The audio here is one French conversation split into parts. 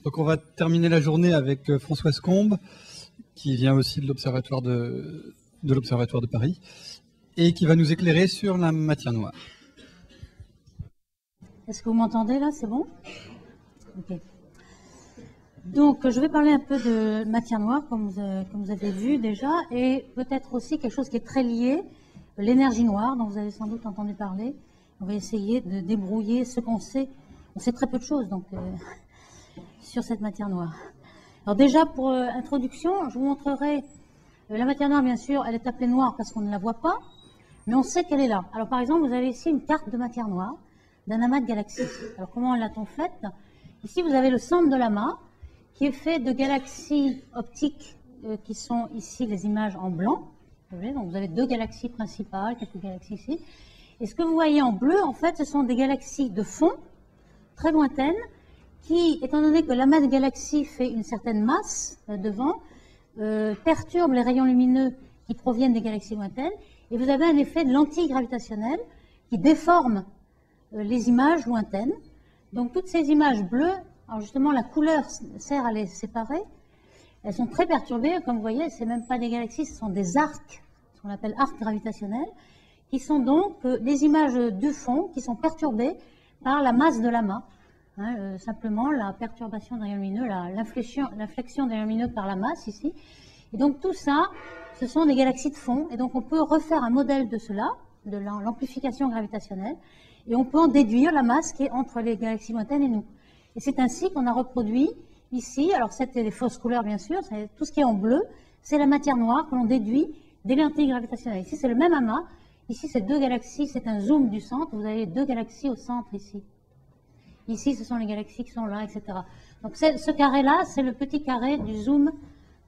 Donc on va terminer la journée avec Françoise Combe, qui vient aussi de l'Observatoire de Paris, et qui va nous éclairer sur la matière noire. Est-ce que vous m'entendez là? C'est bon? Ok. Donc je vais parler un peu de matière noire, comme vous avez vu déjà, et peut-être aussi quelque chose qui est très lié, l'énergie noire, dont vous avez sans doute entendu parler. On va essayer de débrouiller ce qu'on sait. On sait très peu de choses donc sur cette matière noire. Alors déjà, pour introduction, je vous montrerai la matière noire, bien sûr, elle est appelée noire parce qu'on ne la voit pas, mais on sait qu'elle est là. Alors par exemple, vous avez ici une carte de matière noire d'un amas de galaxies. Alors comment l'a-t-on faite? Ici, vous avez le centre de l'amas qui est fait de galaxies optiques qui sont ici les images en blanc. Donc vous avez deux galaxies principales, quelques galaxies ici. Et ce que vous voyez en bleu, en fait, ce sont des galaxies de fond, très lointaines, qui, étant donné que l'amas de galaxies fait une certaine masse devant, perturbe les rayons lumineux qui proviennent des galaxies lointaines, et vous avez un effet de lentille gravitationnelle qui déforme les images lointaines. Donc toutes ces images bleues, alors justement la couleur sert à les séparer, elles sont très perturbées, comme vous voyez, ce n'est même pas des galaxies, ce sont des arcs, ce qu'on appelle arcs gravitationnels, qui sont donc des images du fond qui sont perturbées par la masse de l'amas. Simplement la perturbation des rayons lumineux, l'inflexion des rayons lumineux par la masse ici. Et donc tout ça, ce sont des galaxies de fond. Et donc on peut refaire un modèle de cela, de l'amplification gravitationnelle, et on peut en déduire la masse qui est entre les galaxies lointaines et nous. Et c'est ainsi qu'on a reproduit ici, alors c'était les fausses couleurs bien sûr, tout ce qui est en bleu, c'est la matière noire que l'on déduit des lentilles gravitationnelles. Ici c'est le même amas, ici c'est deux galaxies, c'est un zoom du centre, vous avez deux galaxies au centre ici. Ici, ce sont les galaxies qui sont là, etc. Donc ce carré-là, c'est le petit carré du zoom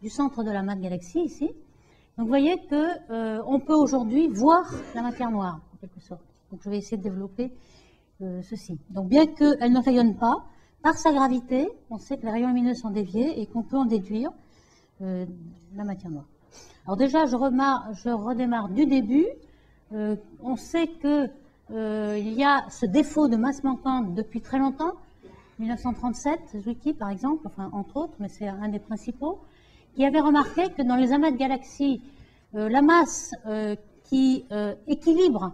du centre de l'amas de galaxies, ici. Donc vous voyez qu'on peut aujourd'hui voir la matière noire, en quelque sorte. Donc je vais essayer de développer ceci. Donc bien qu'elle ne rayonne pas, par sa gravité, on sait que les rayons lumineux sont déviés et qu'on peut en déduire la matière noire. Alors déjà, je redémarre du début. On sait que il y a ce défaut de masse manquante depuis très longtemps, 1937, Zwicky par exemple, enfin entre autres, mais c'est un des principaux, qui avait remarqué que dans les amas de galaxies, la masse qui équilibre,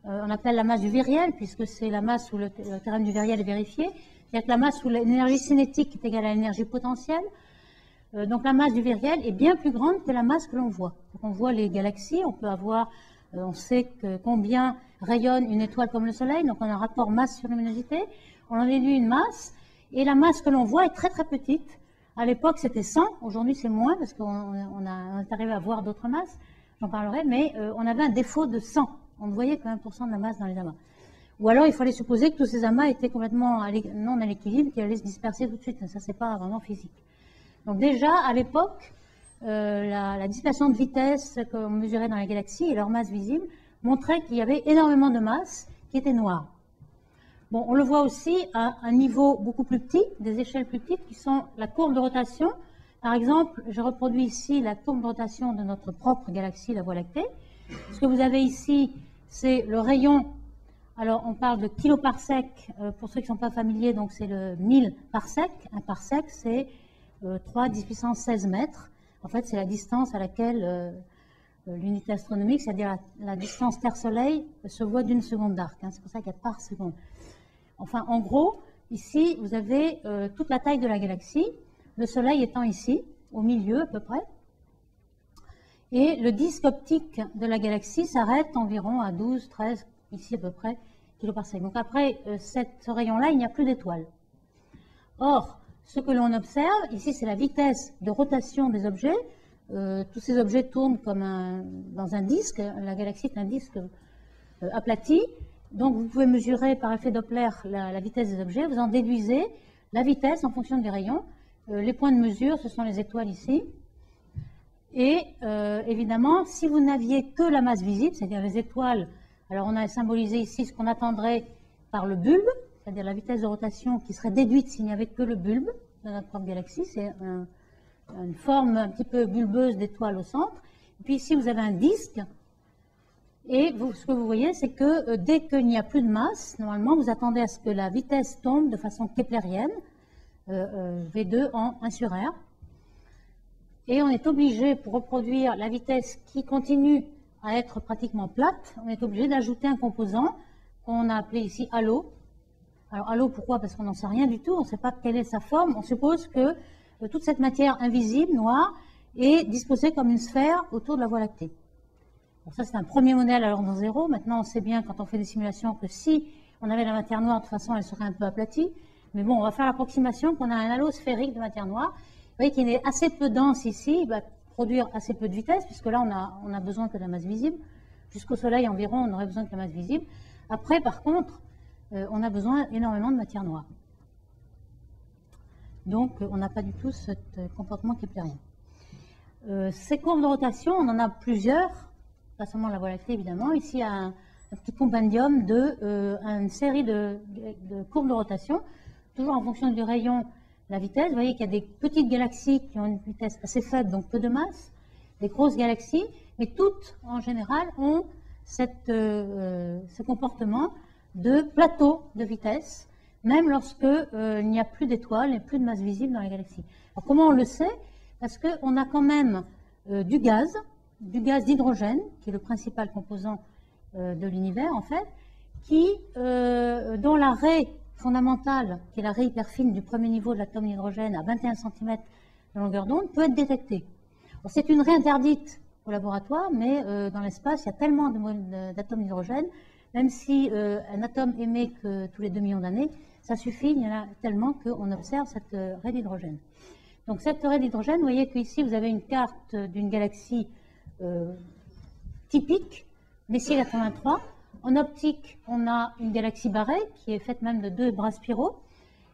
on appelle la masse du viriel, puisque c'est la masse où le théorème du viriel est vérifié, c'est-à-dire que la masse où l'énergie cinétique est égale à l'énergie potentielle, donc la masse du viriel est bien plus grande que la masse que l'on voit. Donc on voit les galaxies, on peut avoir, on sait combien rayonne une étoile comme le Soleil, donc on a un rapport masse sur luminosité, on en déduit une masse, et la masse que l'on voit est très très petite. À l'époque c'était 100, aujourd'hui c'est moins, parce qu'on est arrivé à voir d'autres masses, j'en parlerai, mais on avait un défaut de 100, on ne voyait que 1% de la masse dans les amas. Ou alors il fallait supposer que tous ces amas étaient complètement non à l'équilibre, qu'ils allaient se disperser tout de suite, ça c'est pas vraiment physique. Donc déjà à l'époque, la dispersion de vitesse qu'on mesurait dans les galaxies et leur masse visible montrait qu'il y avait énormément de masse qui était noire. Bon, on le voit aussi à un niveau beaucoup plus petit, des échelles plus petites, qui sont la courbe de rotation. Par exemple, je reproduis ici la courbe de rotation de notre propre galaxie, la Voie lactée. Ce que vous avez ici, c'est le rayon. Alors, on parle de kiloparsec, pour ceux qui ne sont pas familiers, donc c'est le 1000 parsec. Un parsec, c'est 3 10 puissance 16 mètres. En fait, c'est la distance à laquelle l'unité astronomique, c'est-à-dire la distance Terre-Soleil, se voit d'une seconde d'arc. C'est pour ça qu'il y a par seconde. Enfin, en gros, ici, vous avez toute la taille de la galaxie, le Soleil étant ici, au milieu à peu près. Et le disque optique de la galaxie s'arrête environ à 12, 13, ici à peu près, kiloparsec. Donc après ce rayon-là, il n'y a plus d'étoiles. Or, ce que l'on observe, ici, c'est la vitesse de rotation des objets. Tous ces objets tournent comme dans un disque. La galaxie est un disque aplati. Donc, vous pouvez mesurer par effet Doppler la vitesse des objets. Vous en déduisez la vitesse en fonction des rayons. Les points de mesure, ce sont les étoiles ici. Et évidemment, si vous n'aviez que la masse visible, c'est-à-dire les étoiles, alors on a symbolisé ici ce qu'on attendrait par le bulbe, c'est-à-dire la vitesse de rotation qui serait déduite s'il n'y avait que le bulbe de notre propre galaxie. C'est une forme un petit peu bulbeuse d'étoile au centre. Et puis ici, vous avez un disque. Et ce que vous voyez, c'est que dès qu'il n'y a plus de masse, normalement, vous attendez à ce que la vitesse tombe de façon keplérienne. V2 en 1 sur R. Et on est obligé, pour reproduire la vitesse qui continue à être pratiquement plate, on est obligé d'ajouter un composant qu'on a appelé ici halo. Alors halo, pourquoi? Parce qu'on n'en sait rien du tout, on ne sait pas quelle est sa forme. On suppose que toute cette matière invisible, noire, est disposée comme une sphère autour de la Voie lactée. Bon, ça, c'est un premier modèle à l'ordre 0. Maintenant, on sait bien, quand on fait des simulations, que si on avait la matière noire, de toute façon, elle serait un peu aplatie. Mais bon, on va faire l'approximation qu'on a un halo sphérique de matière noire. Vous voyez qu'il est assez peu dense ici, il va produire assez peu de vitesse, puisque là, on a besoin que de la masse visible. Jusqu'au Soleil environ, on aurait besoin de la masse visible. Après, par contre, on a besoin énormément de matière noire. Donc, on n'a pas du tout ce comportement keplérien. Ces courbes de rotation, on en a plusieurs, pas seulement la Voie lactée évidemment. Ici, il y a un petit compendium une série de courbes de rotation, toujours en fonction du rayon, la vitesse. Vous voyez qu'il y a des petites galaxies qui ont une vitesse assez faible, donc peu de masse, des grosses galaxies, mais toutes, en général, ont ce comportement de plateau de vitesse, même lorsque il n'y a plus d'étoiles et plus de masse visible dans les galaxies. Alors, comment on le sait? Parce qu'on a quand même du gaz d'hydrogène, qui est le principal composant de l'univers, en fait, dont la raie fondamentale, qui est la raie hyperfine du premier niveau de l'atome d'hydrogène à 21 cm de longueur d'onde, peut être détectée. C'est une raie interdite au laboratoire, mais dans l'espace, il y a tellement d'atomes d'hydrogène, même si un atome émet que tous les 2 millions d'années, ça suffit, il y en a tellement qu'on observe cette raie d'hydrogène. Donc cette raie d'hydrogène, vous voyez qu'ici vous avez une carte d'une galaxie typique, Messier 83. En optique, on a une galaxie barrée qui est faite même de 2 bras spiraux.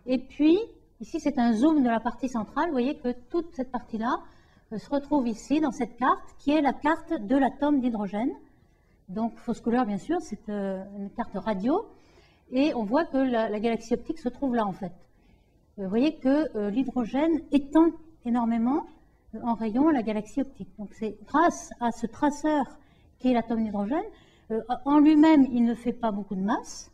Et puis, ici c'est un zoom de la partie centrale. Vous voyez que toute cette partie-là se retrouve ici dans cette carte qui est la carte de l'atome d'hydrogène. Donc fausse couleur bien sûr, c'est une carte radio. Et on voit que la galaxie optique se trouve là en fait. Vous voyez que l'hydrogène étend énormément en rayon la galaxie optique. Donc c'est grâce à ce traceur qui est l'atome d'hydrogène. En lui-même, il ne fait pas beaucoup de masse,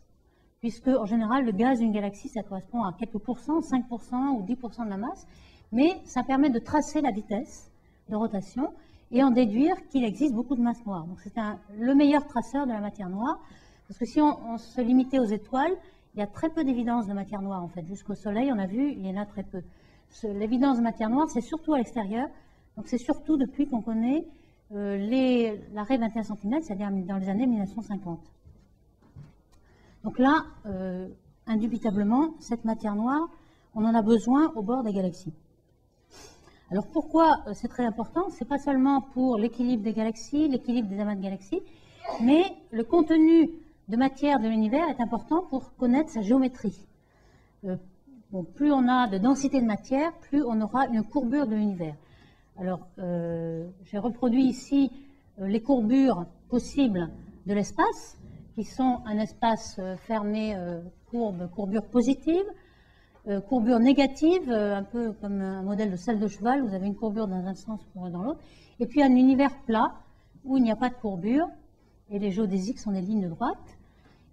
puisque en général, le gaz d'une galaxie, ça correspond à quelques pourcents, 5% ou 10% de la masse, mais ça permet de tracer la vitesse de rotation et en déduire qu'il existe beaucoup de masse noire. Donc c'est le meilleur traceur de la matière noire, parce que si on se limitait aux étoiles, il y a très peu d'évidence de matière noire en fait. Jusqu'au Soleil, on a vu, il y en a très peu. L'évidence de matière noire, c'est surtout à l'extérieur, donc c'est surtout depuis qu'on connaît la raie 21 cm, c'est-à-dire dans les années 1950. Donc là, indubitablement, cette matière noire, on en a besoin au bord des galaxies. Alors pourquoi c'est très important? C'est pas seulement pour l'équilibre des galaxies, l'équilibre des amas de galaxies, mais le contenu de matière de l'univers est important pour connaître sa géométrie. Plus on a de densité de matière, plus on aura une courbure de l'univers. Alors, j'ai reproduit ici les courbures possibles de l'espace, qui sont un espace fermé, courbure positive, courbure négative, un peu comme un modèle de selle de cheval, vous avez une courbure dans un sens ou dans l'autre, et puis un univers plat, où il n'y a pas de courbure, et les géodésiques sont des lignes droites.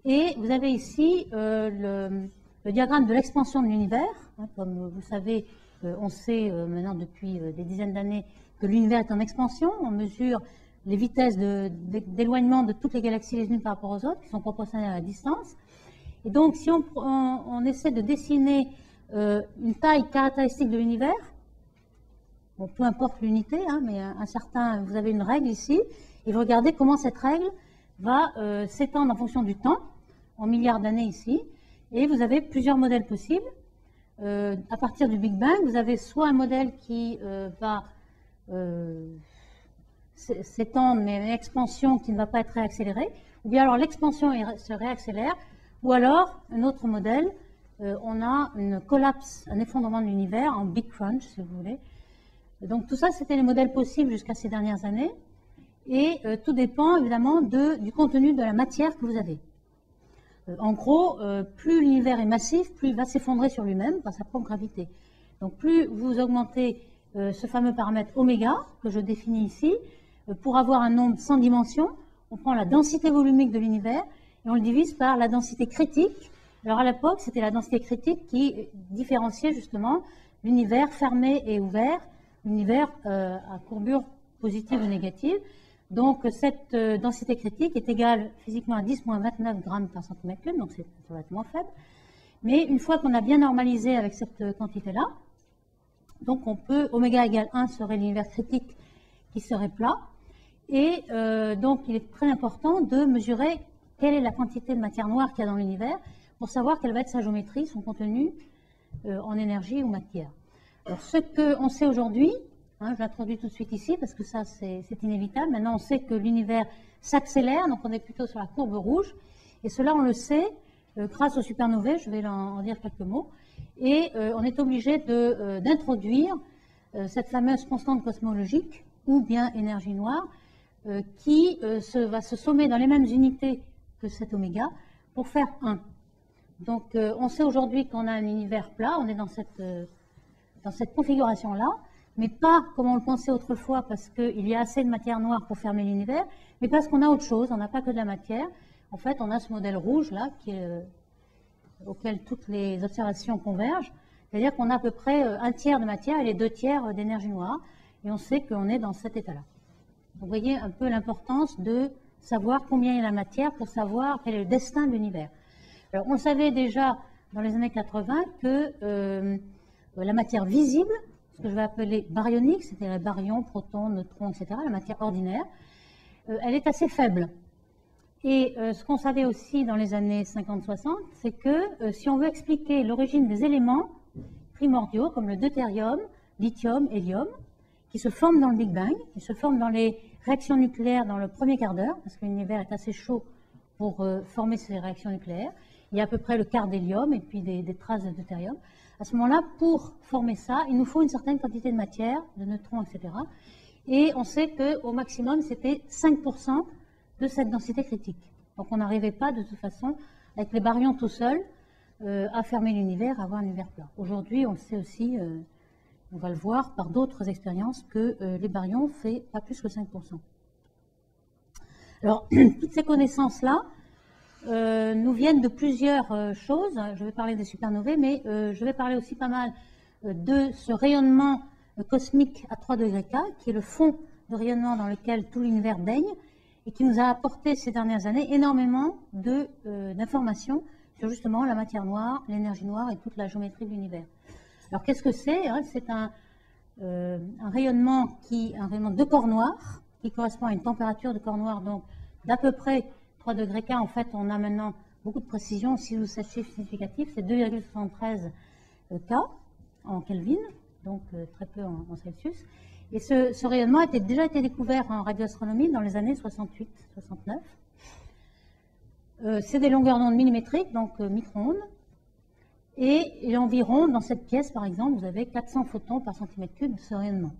Et vous avez ici le diagramme de l'expansion de l'univers, hein, comme vous savez, on sait maintenant depuis des dizaines d'années que l'univers est en expansion. On mesure les vitesses d'éloignement de toutes les galaxies les unes par rapport aux autres, qui sont proportionnelles à la distance. Et donc, si on essaie de dessiner une taille caractéristique de l'univers, bon, peu importe l'unité, hein, mais vous avez une règle ici, et vous regardez comment cette règle va s'étendre en fonction du temps, en milliards d'années ici, et vous avez plusieurs modèles possibles. À partir du Big Bang, vous avez soit un modèle qui va s'étendre, mais une expansion qui ne va pas être réaccélérée, ou bien alors l'expansion se réaccélère, ou alors un autre modèle, on a une collapse, un effondrement de l'univers en Big Crunch, si vous voulez. Donc tout ça, c'était les modèles possibles jusqu'à ces dernières années, et tout dépend évidemment du contenu de la matière que vous avez. En gros, plus l'univers est massif, plus il va s'effondrer sur lui-même par sa propre gravité. Donc plus vous augmentez ce fameux paramètre oméga, que je définis ici, pour avoir un nombre sans dimension, on prend la densité volumique de l'univers et on le divise par la densité critique Alors à l'époque, c'était la densité critique qui différenciait justement l'univers fermé et ouvert, l'univers à courbure positive ou négative. Donc cette densité critique est égale physiquement à 10-29 grammes par centimètre cube, donc c'est relativement faible. Mais une fois qu'on a bien normalisé avec cette quantité-là, donc on peut, oméga égale 1 serait l'univers critique qui serait plat. Et donc il est très important de mesurer quelle est la quantité de matière noire qu'il y a dans l'univers pour savoir quelle va être sa géométrie, son contenu en énergie ou matière. Alors ce qu'on sait aujourd'hui, je l'introduis tout de suite ici parce que ça c'est inévitable. Maintenant on sait que l'univers s'accélère, donc on est plutôt sur la courbe rouge. Et cela on le sait grâce aux supernovae, je vais en dire quelques mots. Et on est obligé d'introduire cette fameuse constante cosmologique ou bien énergie noire qui va se sommer dans les mêmes unités que cet oméga pour faire 1. Donc on sait aujourd'hui qu'on a un univers plat, on est dans cette configuration-là, mais pas comme on le pensait autrefois parce qu'il y a assez de matière noire pour fermer l'univers, mais parce qu'on a autre chose, on n'a pas que de la matière. En fait, on a ce modèle rouge là auquel toutes les observations convergent, c'est-à-dire qu'on a à peu près un tiers de matière et les 2 tiers d'énergie noire, et on sait qu'on est dans cet état-là. Vous voyez un peu l'importance de savoir combien il y a de la matière pour savoir quel est le destin de l'univers. Alors, on savait déjà dans les années 80 que la matière visible, ce que je vais appeler baryonique, c'est-à-dire les baryons, protons, neutrons, etc., la matière ordinaire, elle est assez faible. Et ce qu'on savait aussi dans les années 50-60, c'est que si on veut expliquer l'origine des éléments primordiaux, comme le deutérium, lithium, hélium, qui se forment dans le Big Bang, qui se forment dans les réactions nucléaires dans le premier quart d'heure, parce que l'univers est assez chaud pour former ces réactions nucléaires. Il y a à peu près le quart d'hélium et puis des traces de deutérium. À ce moment-là, pour former ça, il nous faut une certaine quantité de matière, de neutrons, etc. Et on sait qu'au maximum, c'était 5% de cette densité critique. Donc on n'arrivait pas de toute façon, avec les baryons tout seuls, à fermer l'univers, à avoir un univers plat. Aujourd'hui, on le sait aussi, on va le voir par d'autres expériences, que les baryons font pas plus que 5%. Alors, toutes ces connaissances-là nous viennent de plusieurs choses. Je vais parler des supernovae, mais je vais parler aussi pas mal de ce rayonnement cosmique à 3 degrés K, qui est le fond de rayonnement dans lequel tout l'univers baigne, et qui nous a apporté ces dernières années énormément d'informations sur justement la matière noire, l'énergie noire et toute la géométrie de l'univers. Alors qu'est-ce que c'est? C'est un rayonnement de corps noir qui correspond à une température de corps noir donc d'à peu près 3 degrés K. En fait, on a maintenant beaucoup de précision. Si vous savez chiffre significatif, c'est 2,73 K en Kelvin, donc très peu en Celsius. Et ce rayonnement a déjà été découvert en radioastronomie dans les années 68-69. C'est des longueurs d'onde millimétriques, donc micro-ondes. Et environ, dans cette pièce par exemple, vous avez 400 photons par centimètre cube de ce rayonnement.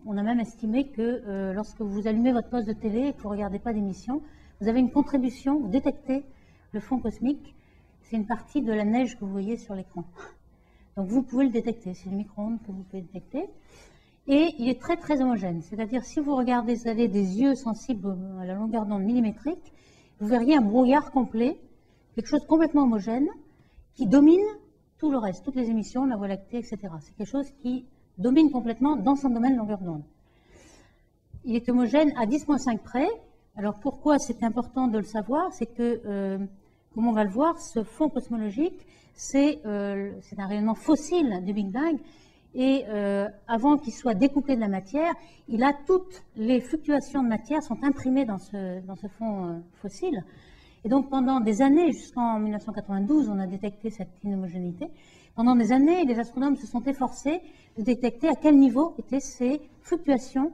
On a même estimé que lorsque vous allumez votre poste de télé et que vous ne regardez pas d'émission, vous avez une contribution, vous détectez le fond cosmique. C'est une partie de la neige que vous voyez sur l'écran. Donc vous pouvez le détecter, c'est le micro-ondes que vous pouvez détecter. Et il est très très homogène, c'est-à-dire si vous regardez, vous avez des yeux sensibles à la longueur d'onde millimétrique, vous verriez un brouillard complet, quelque chose de complètement homogène, qui domine tout le reste, toutes les émissions, la Voie lactée, etc. C'est quelque chose qui domine complètement dans son domaine de longueur d'onde. Il est homogène à 10-5 près. Alors pourquoi c'est important de le savoir? C'est que, comme on va le voir, ce fond cosmologique, c'est un rayonnement fossile du Big Bang. Et avant qu'il soit découpé de la matière, toutes les fluctuations de matière sont imprimées dans ce fond fossile. Et donc pendant des années, jusqu'en 1992, on a détecté cette inhomogénéité. Pendant des années, les astronomes se sont efforcés de détecter à quel niveau étaient ces fluctuations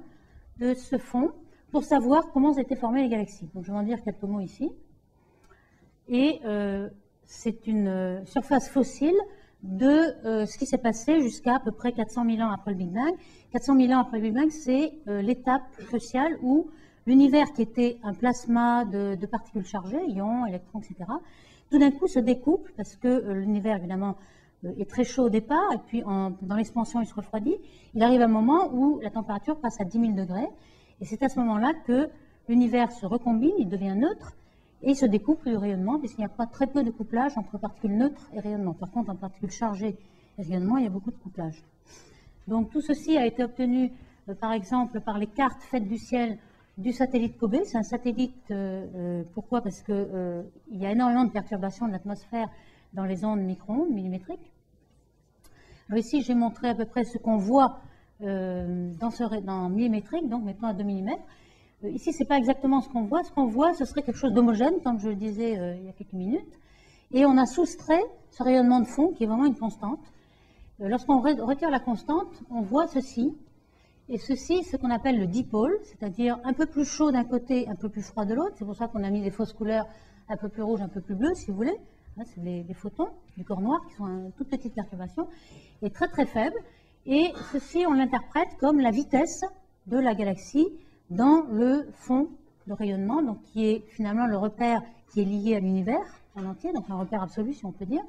de ce fond pour savoir comment s'étaient formées les galaxies. Donc je vais en dire quelques mots ici. Et c'est une surface fossile de ce qui s'est passé jusqu'à à peu près 400 000 ans après le Big Bang. 400 000 ans après le Big Bang, c'est l'étape cruciale où l'univers, qui était un plasma de particules chargées, ions, électrons, etc., tout d'un coup se découpe parce que l'univers, évidemment, est très chaud au départ et puis dans l'expansion, il se refroidit. Il arrive un moment où la température passe à 10 000 degrés et c'est à ce moment-là que l'univers se recombine, il devient neutre et il se découple du rayonnement, puisqu'il n'y a pas très peu de couplage entre particules neutres et rayonnement. Par contre, en particules chargées et rayonnement, il y a beaucoup de couplage. Donc tout ceci a été obtenu, par exemple, par les cartes faites du ciel du satellite COBE. C'est un satellite, pourquoi? Parce qu'il y a énormément de perturbations de l'atmosphère dans les ondes micro-ondes millimétriques. Alors ici, j'ai montré à peu près ce qu'on voit dans millimétrique, donc mettons à 2 mm. Ici, ce n'est pas exactement ce qu'on voit. Ce qu'on voit, ce serait quelque chose d'homogène, comme je le disais il y a quelques minutes. Et on a soustrait ce rayonnement de fond, qui est vraiment une constante. Lorsqu'on retire la constante, on voit ceci. Et ceci, c'est ce qu'on appelle le dipôle, c'est-à-dire un peu plus chaud d'un côté, un peu plus froid de l'autre. C'est pour ça qu'on a mis des fausses couleurs, un peu plus rouge, un peu plus bleu, si vous voulez. C'est les photons du corps noir, qui sont une toute petite perturbation, et très très faible. Et ceci, on l'interprète comme la vitesse de la galaxie dans le fond de rayonnement, donc qui est finalement le repère qui est lié à l'univers en entier, donc un repère absolu, si on peut dire.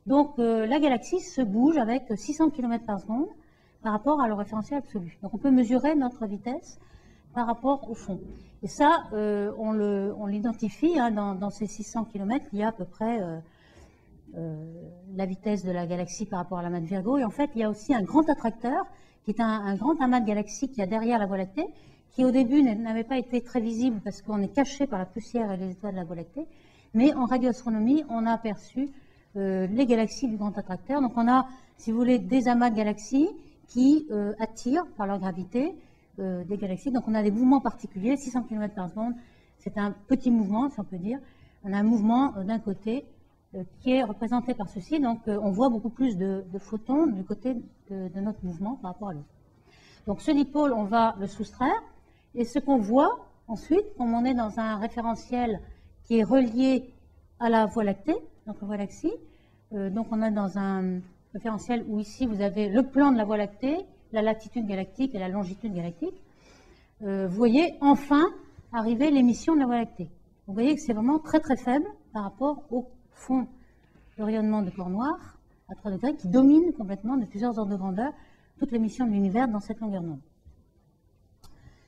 Donc la galaxie se bouge avec 600 km par seconde par rapport à le référentiel absolu. Donc on peut mesurer notre vitesse par rapport au fond. Et ça, on l'identifie, hein, dans ces 600 km, il y a à peu près la vitesse de la galaxie par rapport à la masse Virgo. Et en fait, il y a aussi un grand attracteur, qui est un grand amas de galaxies qu'il y a derrière la Voie lactée, qui au début n'avait pas été très visible parce qu'on est caché par la poussière et les étoiles de la Voie lactée. Mais en radioastronomie, on a aperçu les galaxies du grand attracteur. Donc on a, si vous voulez, des amas de galaxies qui attirent par leur gravité des galaxies. Donc on a des mouvements particuliers, 600 km par seconde. C'est un petit mouvement, si on peut dire. On a un mouvement d'un côté qui est représenté par ceci. Donc on voit beaucoup plus de photons du côté de notre mouvement par rapport à l'autre. Donc ce dipôle, on va le soustraire. Et ce qu'on voit ensuite, comme on est dans un référentiel qui est relié à la Voie lactée, donc la Voie lactée, donc on est dans un référentiel où ici vous avez le plan de la Voie lactée, la latitude galactique et la longitude galactique. Vous voyez enfin arriver l'émission de la Voie lactée. Vous voyez que c'est vraiment très très faible par rapport au fond de rayonnement de corps noir à 3 degrés qui domine complètement de plusieurs ordres de grandeur toute l'émission de l'univers dans cette longueur d'onde.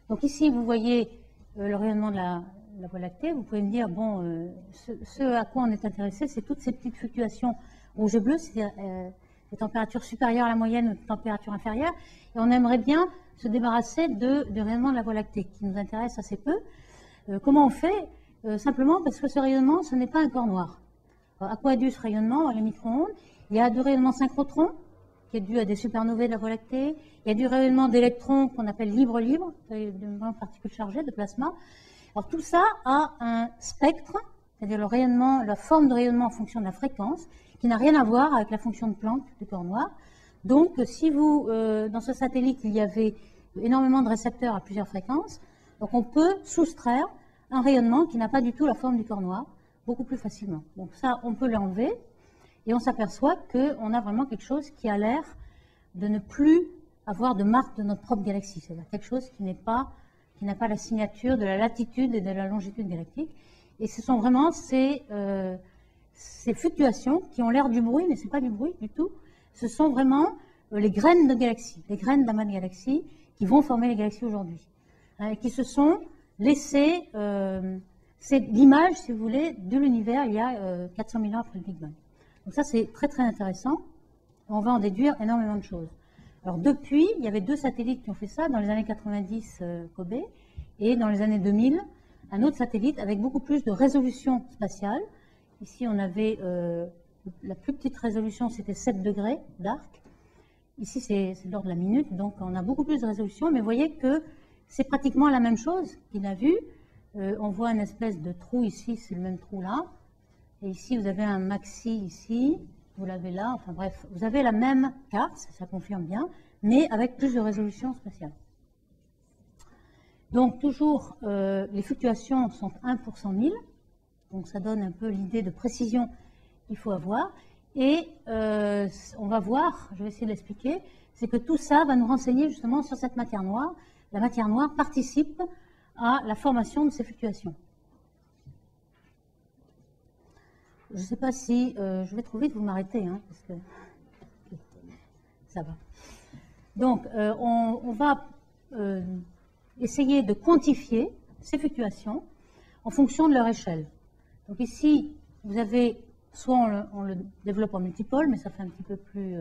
Donc ici vous voyez le rayonnement de la Voie lactée. Vous pouvez me dire, bon, ce à quoi on est intéressé, c'est toutes ces petites fluctuations rouge et bleu, c'est des températures supérieures à la moyenne ou des températures inférieures. Et on aimerait bien se débarrasser du rayonnement de la Voie lactée, qui nous intéresse assez peu. Comment on fait? Simplement parce que ce rayonnement, ce n'est pas un corps noir. Alors, à quoi est dû ce rayonnement? Les micro-ondes. Il y a du rayonnement synchrotron, qui est dû à des supernovae de la Voie lactée. Il y a du rayonnement d'électrons qu'on appelle libre-libre, de particules chargées, de plasma. Alors tout ça a un spectre, c'est-à-dire le rayonnement, la forme de rayonnement en fonction de la fréquence, qui n'a rien à voir avec la fonction de Planck du corps noir. Donc si vous, dans ce satellite, il y avait énormément de récepteurs à plusieurs fréquences, donc on peut soustraire un rayonnement qui n'a pas du tout la forme du corps noir, beaucoup plus facilement. Donc ça, on peut l'enlever, et on s'aperçoit qu'on a vraiment quelque chose qui a l'air de ne plus avoir de marque de notre propre galaxie, c'est-à-dire quelque chose qui n'a pas la signature de la latitude et de la longitude galactique. Et ce sont vraiment ces fluctuations qui ont l'air du bruit, mais ce n'est pas du bruit du tout. Ce sont vraiment les graines de galaxies, les graines d'amas de galaxies qui vont former les galaxies aujourd'hui. Et qui se sont laissées, c'est l'image, si vous voulez, de l'univers il y a 400 000 ans après le Big Bang. Donc ça, c'est très très intéressant. On va en déduire énormément de choses. Alors depuis, il y avait 2 satellites qui ont fait ça, dans les années 90, COBE, et dans les années 2000, un autre satellite avec beaucoup plus de résolution spatiale. Ici, on avait la plus petite résolution, c'était 7 degrés d'arc. Ici, c'est de l'ordre de la minute, donc on a beaucoup plus de résolution, mais vous voyez que c'est pratiquement la même chose qu'il a vu. On voit une espèce de trou ici, c'est le même trou là. Et ici, vous avez un maxi ici. Vous l'avez là, enfin bref, vous avez la même carte, ça confirme bien, mais avec plus de résolution spatiale. Donc toujours, les fluctuations sont 1 pour 100 000, donc ça donne un peu l'idée de précision qu'il faut avoir. Et on va voir, je vais essayer de l'expliquer, c'est que tout ça va nous renseigner justement sur cette matière noire. La matière noire participe à la formation de ces fluctuations. Je ne sais pas si je vais trop vite, vous m'arrêtez, hein, parce que ça va. Donc, on va essayer de quantifier ces fluctuations en fonction de leur échelle. Donc ici, vous avez, soit on le développe en multipôle, mais ça fait un petit peu plus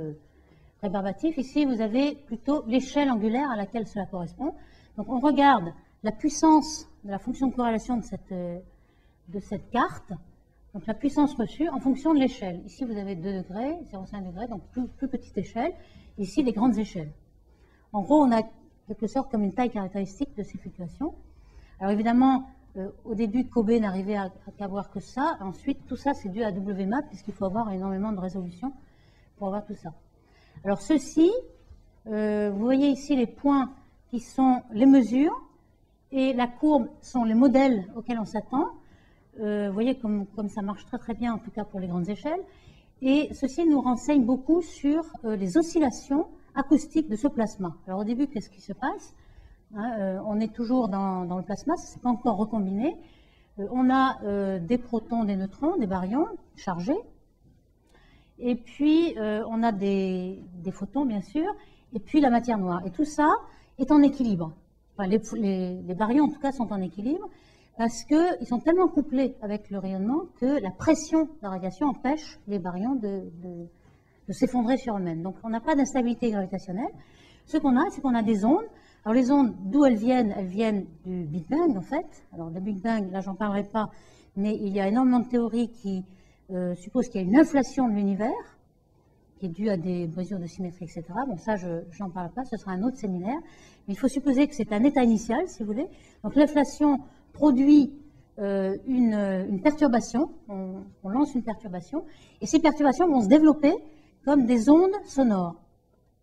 rébarbatif. Ici, vous avez plutôt l'échelle angulaire à laquelle cela correspond. Donc on regarde la puissance de la fonction de corrélation de cette carte, donc la puissance reçue en fonction de l'échelle. Ici, vous avez 2 degrés, 0,5 degrés, donc plus petite échelle. Ici, les grandes échelles. En gros, on a quelque sorte comme une taille caractéristique de ces fluctuations. Alors évidemment, au début, Kobe n'arrivait à qu'avoir que ça. Ensuite, tout ça, c'est dû à WMAP, puisqu'il faut avoir énormément de résolution pour avoir tout ça. Alors ceci, vous voyez ici les points qui sont les mesures, et la courbe sont les modèles auxquels on s'attend. Vous voyez comme ça marche très très bien, en tout cas pour les grandes échelles. Et ceci nous renseigne beaucoup sur les oscillations acoustiques de ce plasma. Alors au début, qu'est-ce qui se passe? On est toujours dans le plasma, ça ne s'est pas encore recombiné. On a des protons, des neutrons, des baryons chargés. Et puis, on a des photons, bien sûr, et puis la matière noire. Et tout ça est en équilibre. Enfin, les baryons, en tout cas, sont en équilibre parce qu'ils sont tellement couplés avec le rayonnement que la pression de la radiation empêche les baryons de s'effondrer sur eux-mêmes. Donc, on n'a pas d'instabilité gravitationnelle. Ce qu'on a, c'est qu'on a des ondes. Alors, les ondes, d'où elles viennent du Big Bang, en fait. Alors, le Big Bang, là, j'en parlerai pas, mais il y a énormément de théories qui supposent qu'il y a une inflation de l'univers, qui est due à des mesures de symétrie, etc. Bon, ça, je n'en parle pas, ce sera un autre séminaire. Mais il faut supposer que c'est un état initial, si vous voulez. Donc, l'inflation produit une perturbation, on lance une perturbation, et ces perturbations vont se développer comme des ondes sonores.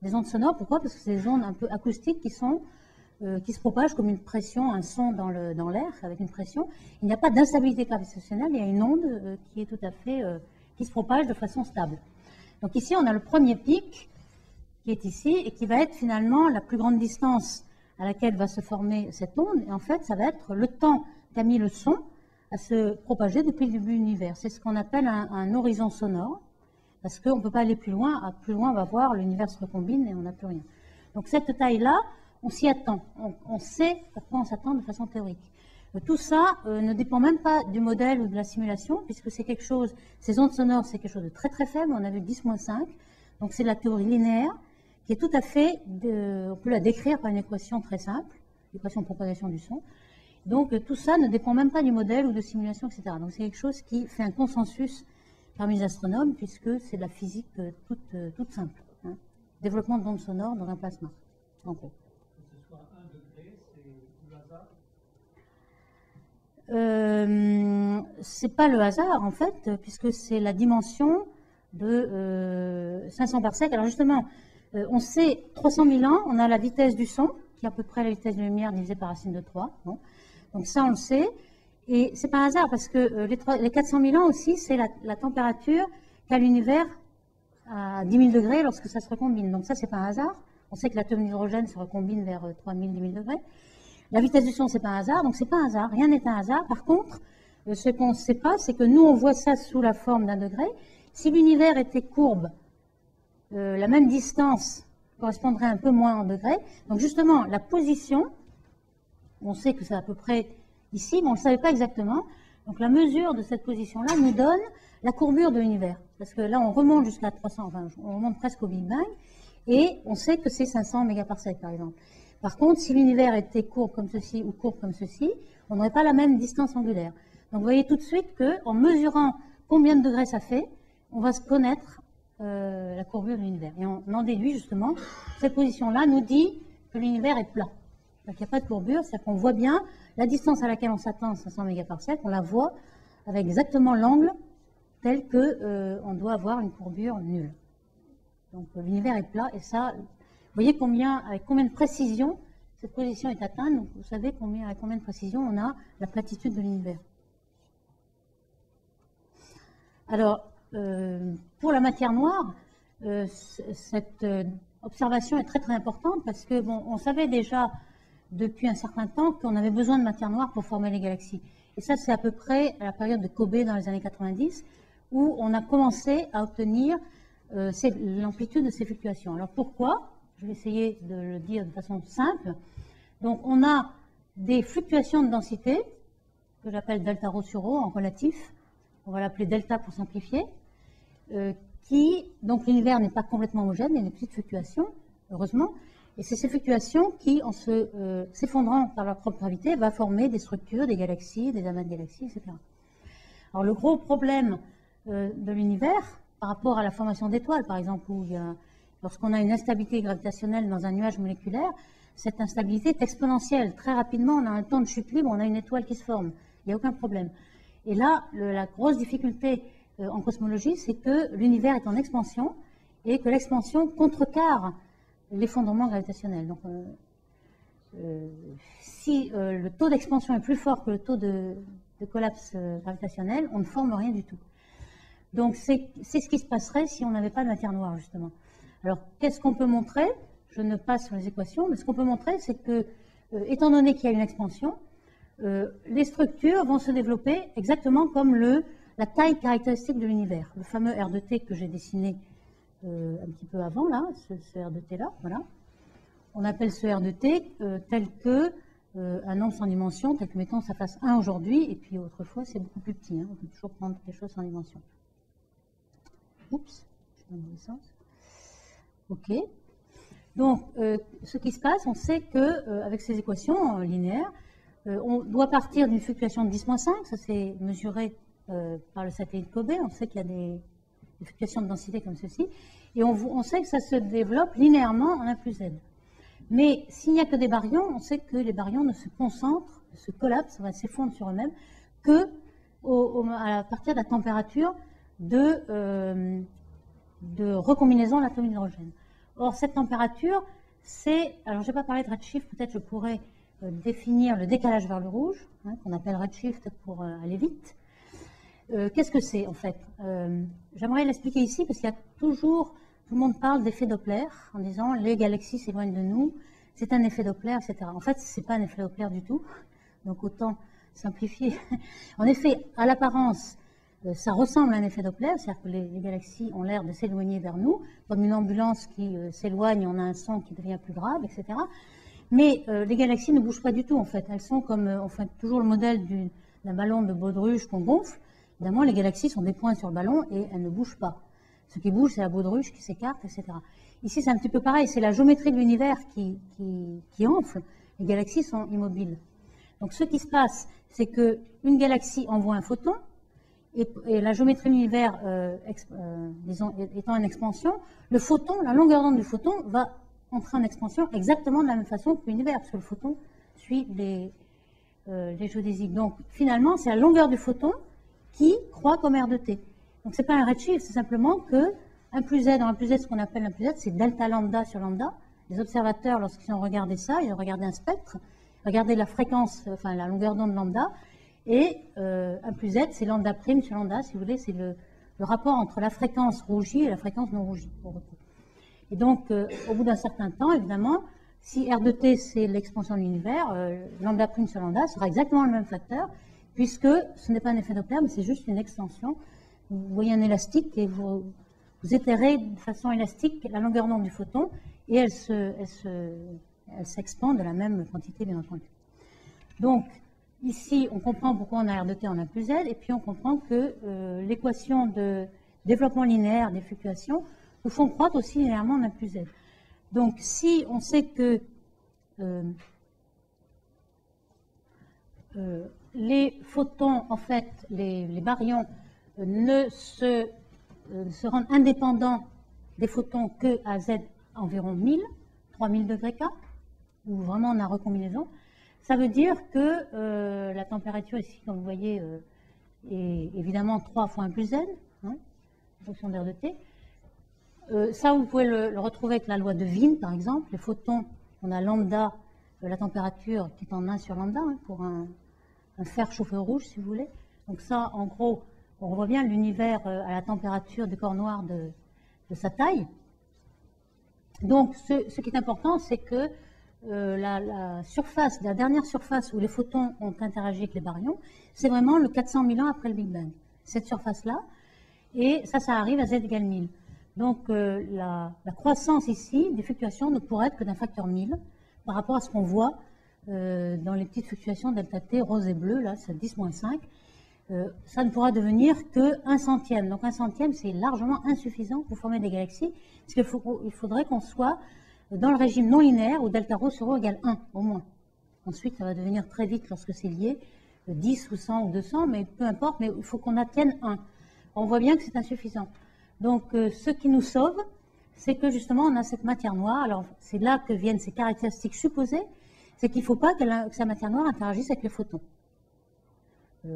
Des ondes sonores, pourquoi? Parce que c'est des ondes un peu acoustiques qui se propagent comme une pression, un son dans l'air, avec une pression. Il n'y a pas d'instabilité gravitationnelle, il y a une onde qui est tout à fait, qui se propage de façon stable. Donc ici, on a le premier pic qui est ici et qui va être finalement la plus grande distance à laquelle va se former cette onde. Et en fait, ça va être le temps qu'a mis le son à se propager depuis le début de l'univers. C'est ce qu'on appelle un horizon sonore, parce qu'on ne peut pas aller plus loin. À plus loin, on va voir, l'univers se recombine et on n'a plus rien. Donc cette taille-là, on s'y attend. On sait à quoi on s'attend de façon théorique. Tout ça ne dépend même pas du modèle ou de la simulation, puisque c'est quelque chose, ces ondes sonores, c'est quelque chose de très très faible. On a vu 10-5. Donc c'est de la théorie linéaire, qui est tout à fait, on peut la décrire par une équation très simple, l'équation de propagation du son. Donc tout ça ne dépend même pas du modèle ou de simulation, etc. Donc c'est quelque chose qui fait un consensus parmi les astronomes, puisque c'est de la physique toute simple. Hein. Développement d'ondes sonores dans un plasma, en gros. Que ce soit 1 degré, c'est du hasard? C'est pas le hasard, en fait, puisque c'est la dimension de 500 parsecs. Alors justement, on sait 300 000 ans, on a la vitesse du son, qui est à peu près la vitesse de la lumière divisée par racine de 3. Bon. Donc ça, on le sait. Et c'est pas un hasard, parce que les 400 000 ans aussi, c'est la température qu'a l'univers à 10 000 degrés lorsque ça se recombine. Donc ça, c'est pas un hasard. On sait que l'atome d'hydrogène se recombine vers 3 000, 10 000 degrés. La vitesse du son, c'est pas un hasard, donc c'est pas un hasard. Rien n'est un hasard. Par contre, ce qu'on ne sait pas, c'est que nous, on voit ça sous la forme d'un degré. Si l'univers était courbe, la même distance correspondrait un peu moins en degrés. Donc justement, la position, on sait que c'est à peu près ici, mais on ne le savait pas exactement. Donc la mesure de cette position-là nous donne la courbure de l'univers. Parce que là, on remonte jusqu'à 300, enfin, on remonte presque au Big Bang, et on sait que c'est 500 mégaparsecs, par exemple. Par contre, si l'univers était courbe comme ceci ou courbe comme ceci, on n'aurait pas la même distance angulaire. Donc vous voyez tout de suite qu'en mesurant combien de degrés ça fait, on va se connaître la courbure de l'univers. Et on en déduit justement, cette position-là nous dit que l'univers est plat. Donc il n'y a pas de courbure, c'est-à-dire qu'on voit bien la distance à laquelle on s'attend, 500 mégaparsecs, on la voit avec exactement l'angle tel qu'on doit avoir une courbure nulle. Donc l'univers est plat, et ça, vous voyez avec combien de précision cette position est atteinte. Donc vous savez avec combien de précision on a la platitude de l'univers. Alors, pour la matière noire, cette observation est très très importante parce que bon, on savait déjà depuis un certain temps qu'on avait besoin de matière noire pour former les galaxies. Et ça, c'est à peu près à la période de Kobe dans les années 90, où on a commencé à obtenir l'amplitude de ces fluctuations. Alors pourquoi? Je vais essayer de le dire de façon simple. Donc on a des fluctuations de densité, que j'appelle delta rho sur rho en relatif, on va l'appeler delta pour simplifier, donc l'univers n'est pas complètement homogène, il y a des petites fluctuations, heureusement, et c'est ces fluctuations qui, en s'effondrant par leur propre gravité, va former des structures, des galaxies, des amas de galaxies, etc. Alors le gros problème de l'univers, par rapport à la formation d'étoiles, par exemple, où lorsqu'on a une instabilité gravitationnelle dans un nuage moléculaire, cette instabilité est exponentielle. Très rapidement, on a un temps de chute libre, on a une étoile qui se forme. Il n'y a aucun problème. Et là, la grosse difficulté en cosmologie, c'est que l'univers est en expansion et que l'expansion contrecarre l'effondrement gravitationnel. Donc, si le taux d'expansion est plus fort que le taux de collapse gravitationnel, on ne forme rien du tout. Donc, c'est ce qui se passerait si on n'avait pas de matière noire, justement. Alors, qu'est-ce qu'on peut montrer? Je ne passe sur les équations, mais ce qu'on peut montrer, c'est que, étant donné qu'il y a une expansion, les structures vont se développer exactement comme la taille caractéristique de l'univers. Le fameux R de T que j'ai dessiné un petit peu avant, là, ce R de T là, voilà. On appelle ce R de T tel que un nombre sans dimension, tel que, mettons, ça fasse 1 aujourd'hui, et puis autrefois, c'est beaucoup plus petit. Hein, on peut toujours prendre quelque chose sans dimension. Oups, je suis dans le mauvais sens. OK. Donc, ce qui se passe, on sait qu'avec ces équations linéaires, on doit partir d'une fluctuation de 10-5, ça c'est mesuré par le satellite Kobe, on sait qu'il y a des fluctuations de densité comme ceci, et on sait que ça se développe linéairement en 1 plus z. Mais s'il n'y a que des baryons, on sait que les baryons ne se concentrent, se collapsent, s'effondrent sur eux-mêmes, que à partir de la température de recombinaison de l'atome d'hydrogène. Or, cette température, alors je n'ai pas parlé de redshift, peut-être je pourrais définir le décalage vers le rouge, hein, qu'on appelle redshift pour aller vite. Qu'est-ce que c'est en fait? J'aimerais l'expliquer ici parce qu'il y a toujours, tout le monde parle d'effet Doppler en disant les galaxies s'éloignent de nous, c'est un effet Doppler, etc. En fait, ce n'est pas un effet Doppler du tout, donc autant simplifier. En effet, à l'apparence, ça ressemble à un effet Doppler, c'est-à-dire que les galaxies ont l'air de s'éloigner vers nous, comme une ambulance qui s'éloigne, on a un son qui devient plus grave, etc. Mais les galaxies ne bougent pas du tout, en fait. Elles sont comme, on fait toujours le modèle d'un ballon de baudruche qu'on gonfle. Évidemment, les galaxies sont des points sur le ballon et elles ne bougent pas. Ce qui bouge, c'est la baudruche qui s'écarte, etc. Ici, c'est un petit peu pareil, c'est la géométrie de l'univers qui enfle. Les galaxies sont immobiles. Donc, ce qui se passe, c'est qu'une galaxie envoie un photon, et la géométrie de l'univers disons, étant en expansion, le photon, la longueur d'onde du photon va entrer en expansion exactement de la même façon que l'univers, parce que le photon suit les géodésiques. Donc, finalement, c'est la longueur du photon qui croît comme R de T. Donc, ce n'est pas un redshift, c'est simplement que 1 plus z, dans 1 plus z, ce qu'on appelle 1 plus z, c'est delta lambda sur lambda. Les observateurs, lorsqu'ils ont regardé ça, ils ont regardé un spectre, regardé la fréquence, enfin la longueur d'onde lambda, et 1 plus z, c'est lambda prime sur lambda, si vous voulez, c'est le rapport entre la fréquence rougie et la fréquence non rougie. Et donc, au bout d'un certain temps, évidemment, si R de T, c'est l'expansion de l'univers, lambda prime sur lambda sera exactement le même facteur, puisque ce n'est pas un effet Doppler, mais c'est juste une extension. Vous voyez un élastique et vous éthérez de façon élastique la longueur d'onde du photon, et elle s'expand de la même quantité, bien entendu. Donc, ici, on comprend pourquoi on a R de T en 1 plus Z, et puis on comprend que l'équation de développement linéaire des fluctuations nous font croître aussi linéairement en 1 plus Z. Donc, si on sait que les photons, en fait, les baryons, ne se rendent indépendants des photons que à Z environ 1000, 3000 degrés K, où vraiment on a recombinaison, ça veut dire que la température ici, comme vous voyez, est évidemment 3 fois 1 plus Z, hein, en fonction de R de T. Ça, vous pouvez le retrouver avec la loi de Wien, par exemple. Les photons, on a lambda, la température qui est en 1 sur lambda, hein, pour un fer chauffé au rouge, si vous voulez. Donc ça, en gros, on voit bien l'univers à la température du corps noir de sa taille. Donc, ce qui est important, c'est que la surface, la dernière surface où les photons ont interagi avec les baryons, c'est vraiment le 400 000 ans après le Big Bang. Cette surface-là, et ça arrive à Z égale 1000. Donc, la croissance ici des fluctuations ne pourrait être que d'un facteur 1000 par rapport à ce qu'on voit dans les petites fluctuations delta T rose et bleu, là, c'est 10-5. ça ne pourra devenir que 1/100. Donc 1/100, c'est largement insuffisant pour former des galaxies, parce qu'il faudrait qu'on soit dans le régime non linéaire où delta rho sur rho égale 1 au moins. Ensuite, ça va devenir très vite lorsque c'est lié, 10 ou 100 ou 200, mais peu importe, mais il faut qu'on atteigne 1. On voit bien que c'est insuffisant. Donc ce qui nous sauve, c'est que justement on a cette matière noire. Alors c'est là que viennent ces caractéristiques supposées, c'est qu'il ne faut pas que sa matière noire interagisse avec les photons.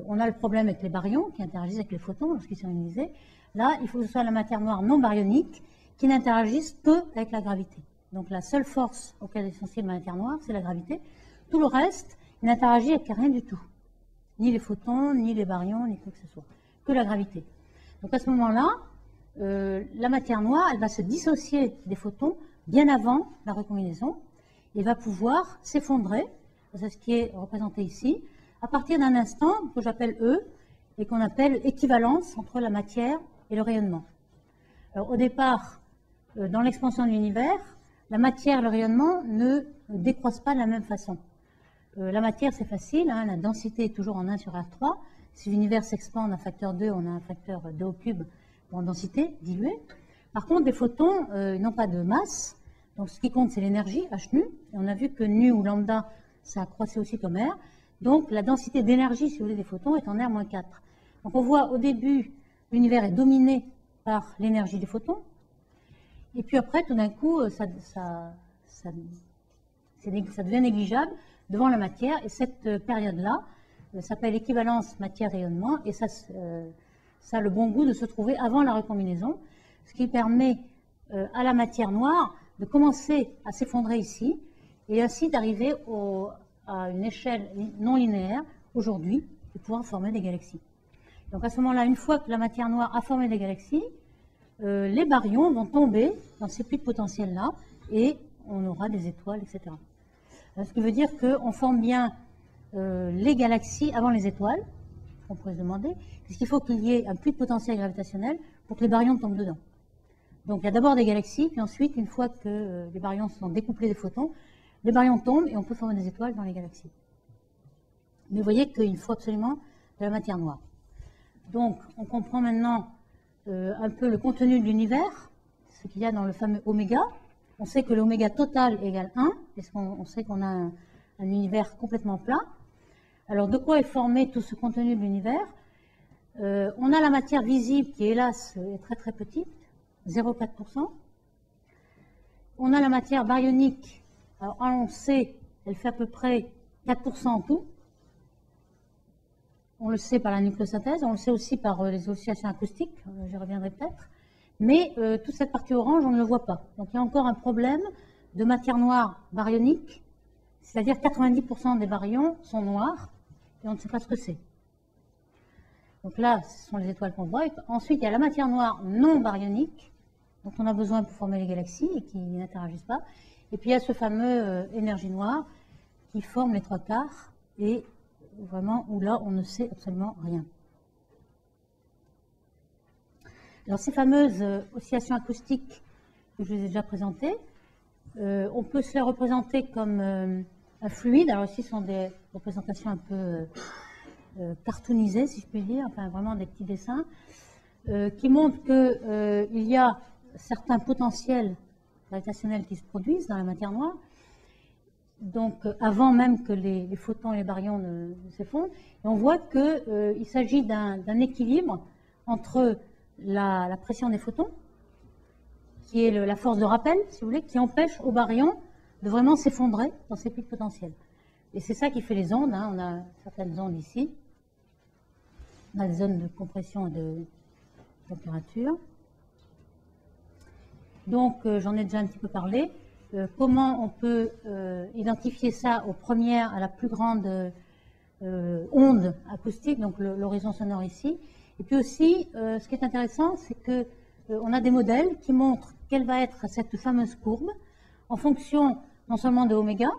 On a le problème avec les baryons qui interagissent avec les photons lorsqu'ils sont ionisés. Là, il faut que ce soit la matière noire non baryonique qui n'interagisse que avec la gravité. Donc la seule force auquel est sensible la matière noire, c'est la gravité. Tout le reste, il n'interagit avec rien du tout. Ni les photons, ni les baryons, ni quoi que ce soit. Que la gravité. Donc à ce moment-là, la matière noire, elle va se dissocier des photons bien avant la recombinaison et va pouvoir s'effondrer, c'est ce qui est représenté ici, à partir d'un instant que j'appelle E et qu'on appelle équivalence entre la matière et le rayonnement. Alors au départ, dans l'expansion de l'univers, la matière et le rayonnement ne décroissent pas de la même façon. La matière, c'est facile, hein, la densité est toujours en 1 sur R3. Si l'univers s'expande à facteur 2, on a un facteur 2 au cube en densité diluée. Par contre, les photons n'ont pas de masse, donc ce qui compte, c'est l'énergie, H nu. Et on a vu que nu ou lambda, ça croissait aussi comme R. Donc la densité d'énergie, si vous voulez, des photons est en R-4. Donc on voit au début, l'univers est dominé par l'énergie des photons. Et puis après, tout d'un coup, ça devient négligeable devant la matière. Et cette période-là s'appelle équivalence matière-rayonnement. Et ça a le bon goût de se trouver avant la recombinaison, ce qui permet à la matière noire de commencer à s'effondrer ici, et ainsi d'arriver à une échelle non linéaire, aujourd'hui, de pouvoir former des galaxies. Donc à ce moment-là, une fois que la matière noire a formé des galaxies, les baryons vont tomber dans ces puits de potentiel-là, et on aura des étoiles, etc. Ce qui veut dire qu'on forme bien les galaxies avant les étoiles, on pourrait se demander, puisqu'il faut qu'il y ait un puits de potentiel gravitationnel pour que les baryons tombent dedans. Donc il y a d'abord des galaxies, puis ensuite, une fois que les baryons sont découplés des photons, les baryons tombent et on peut former des étoiles dans les galaxies. Mais vous voyez qu'il faut absolument de la matière noire. Donc on comprend maintenant un peu le contenu de l'univers, ce qu'il y a dans le fameux oméga. On sait que l'oméga total égale 1, puisqu'on sait qu'on a un univers complètement plat. Alors de quoi est formé tout ce contenu de l'univers? On a la matière visible qui, hélas, est très très petite, 0,4%. On a la matière baryonique. Alors on sait, elle fait à peu près 4% en tout. On le sait par la nucléosynthèse, on le sait aussi par les oscillations acoustiques, j'y reviendrai peut-être. Mais toute cette partie orange, on ne le voit pas. Donc il y a encore un problème de matière noire baryonique, c'est-à-dire 90% des baryons sont noirs et on ne sait pas ce que c'est. Donc là, ce sont les étoiles qu'on voit. Et ensuite, il y a la matière noire non baryonique, dont on a besoin pour former les galaxies et qui n'interagissent pas. Et puis il y a ce fameux énergie noire qui forme les 3/4 et vraiment où là, on ne sait absolument rien. Alors ces fameuses oscillations acoustiques que je vous ai déjà présentées, on peut se les représenter comme un fluide. Alors ici, ce sont des représentations un peu cartoonisées, si je puis dire, enfin vraiment des petits dessins, qui montrent qu'il y a certains potentiels gravitationnels qui se produisent dans la matière noire, donc avant même que les photons et les baryons ne s'effondrent. Et on voit qu'il s'agit d'un équilibre entre la pression des photons, qui est la force de rappel, si vous voulez, qui empêche aux baryons de vraiment s'effondrer dans ces pics potentiels. Et c'est ça qui fait les ondes, hein. On a certaines ondes ici, on a des zones de compression et de température. Donc j'en ai déjà un petit peu parlé. Comment on peut identifier ça aux premières, à la plus grande onde acoustique, donc l'horizon sonore ici. Et puis aussi, ce qui est intéressant, c'est qu'on a des modèles qui montrent quelle va être cette fameuse courbe en fonction non seulement de oméga.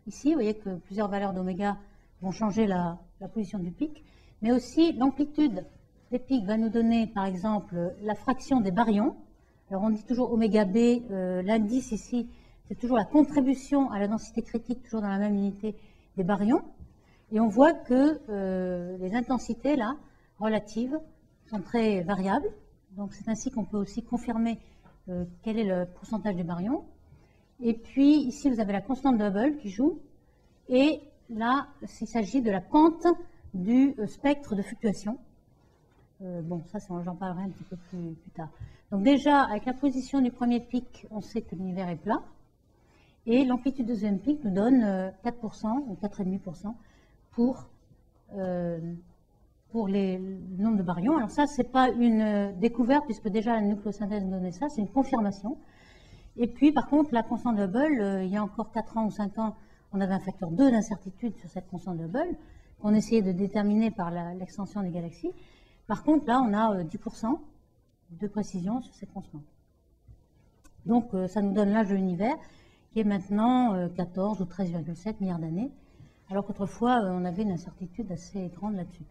Ici, vous voyez que plusieurs valeurs d'oméga vont changer la position du pic, mais aussi l'amplitude des pics va nous donner, par exemple, la fraction des baryons. Alors on dit toujours oméga B, l'indice ici, c'est toujours la contribution à la densité critique, toujours dans la même unité des baryons. Et on voit que les intensités, là, relatives, sont très variables. Donc c'est ainsi qu'on peut aussi confirmer quel est le pourcentage des baryons. Et puis ici, vous avez la constante de Hubble qui joue. Et là, il s'agit de la pente du spectre de fluctuation. Bon, ça, j'en parlerai un petit peu plus tard. Donc déjà, avec la position du premier pic, on sait que l'univers est plat. Et l'amplitude du deuxième pic nous donne 4% ou 4,5% pour le nombre de baryons. Alors ça, ce n'est pas une découverte, puisque déjà la nucléosynthèse nous donnait ça, c'est une confirmation. Et puis, par contre, la constante de Hubble, il y a encore 4 ans ou 5 ans, on avait un facteur 2 d'incertitude sur cette constante de Hubble, qu'on essayait de déterminer par l'extension des galaxies. Par contre, là, on a 10% de précision sur cette constante. Donc, ça nous donne l'âge de l'univers, qui est maintenant 14 ou 13,7 milliards d'années, alors qu'autrefois, on avait une incertitude assez grande là-dessus.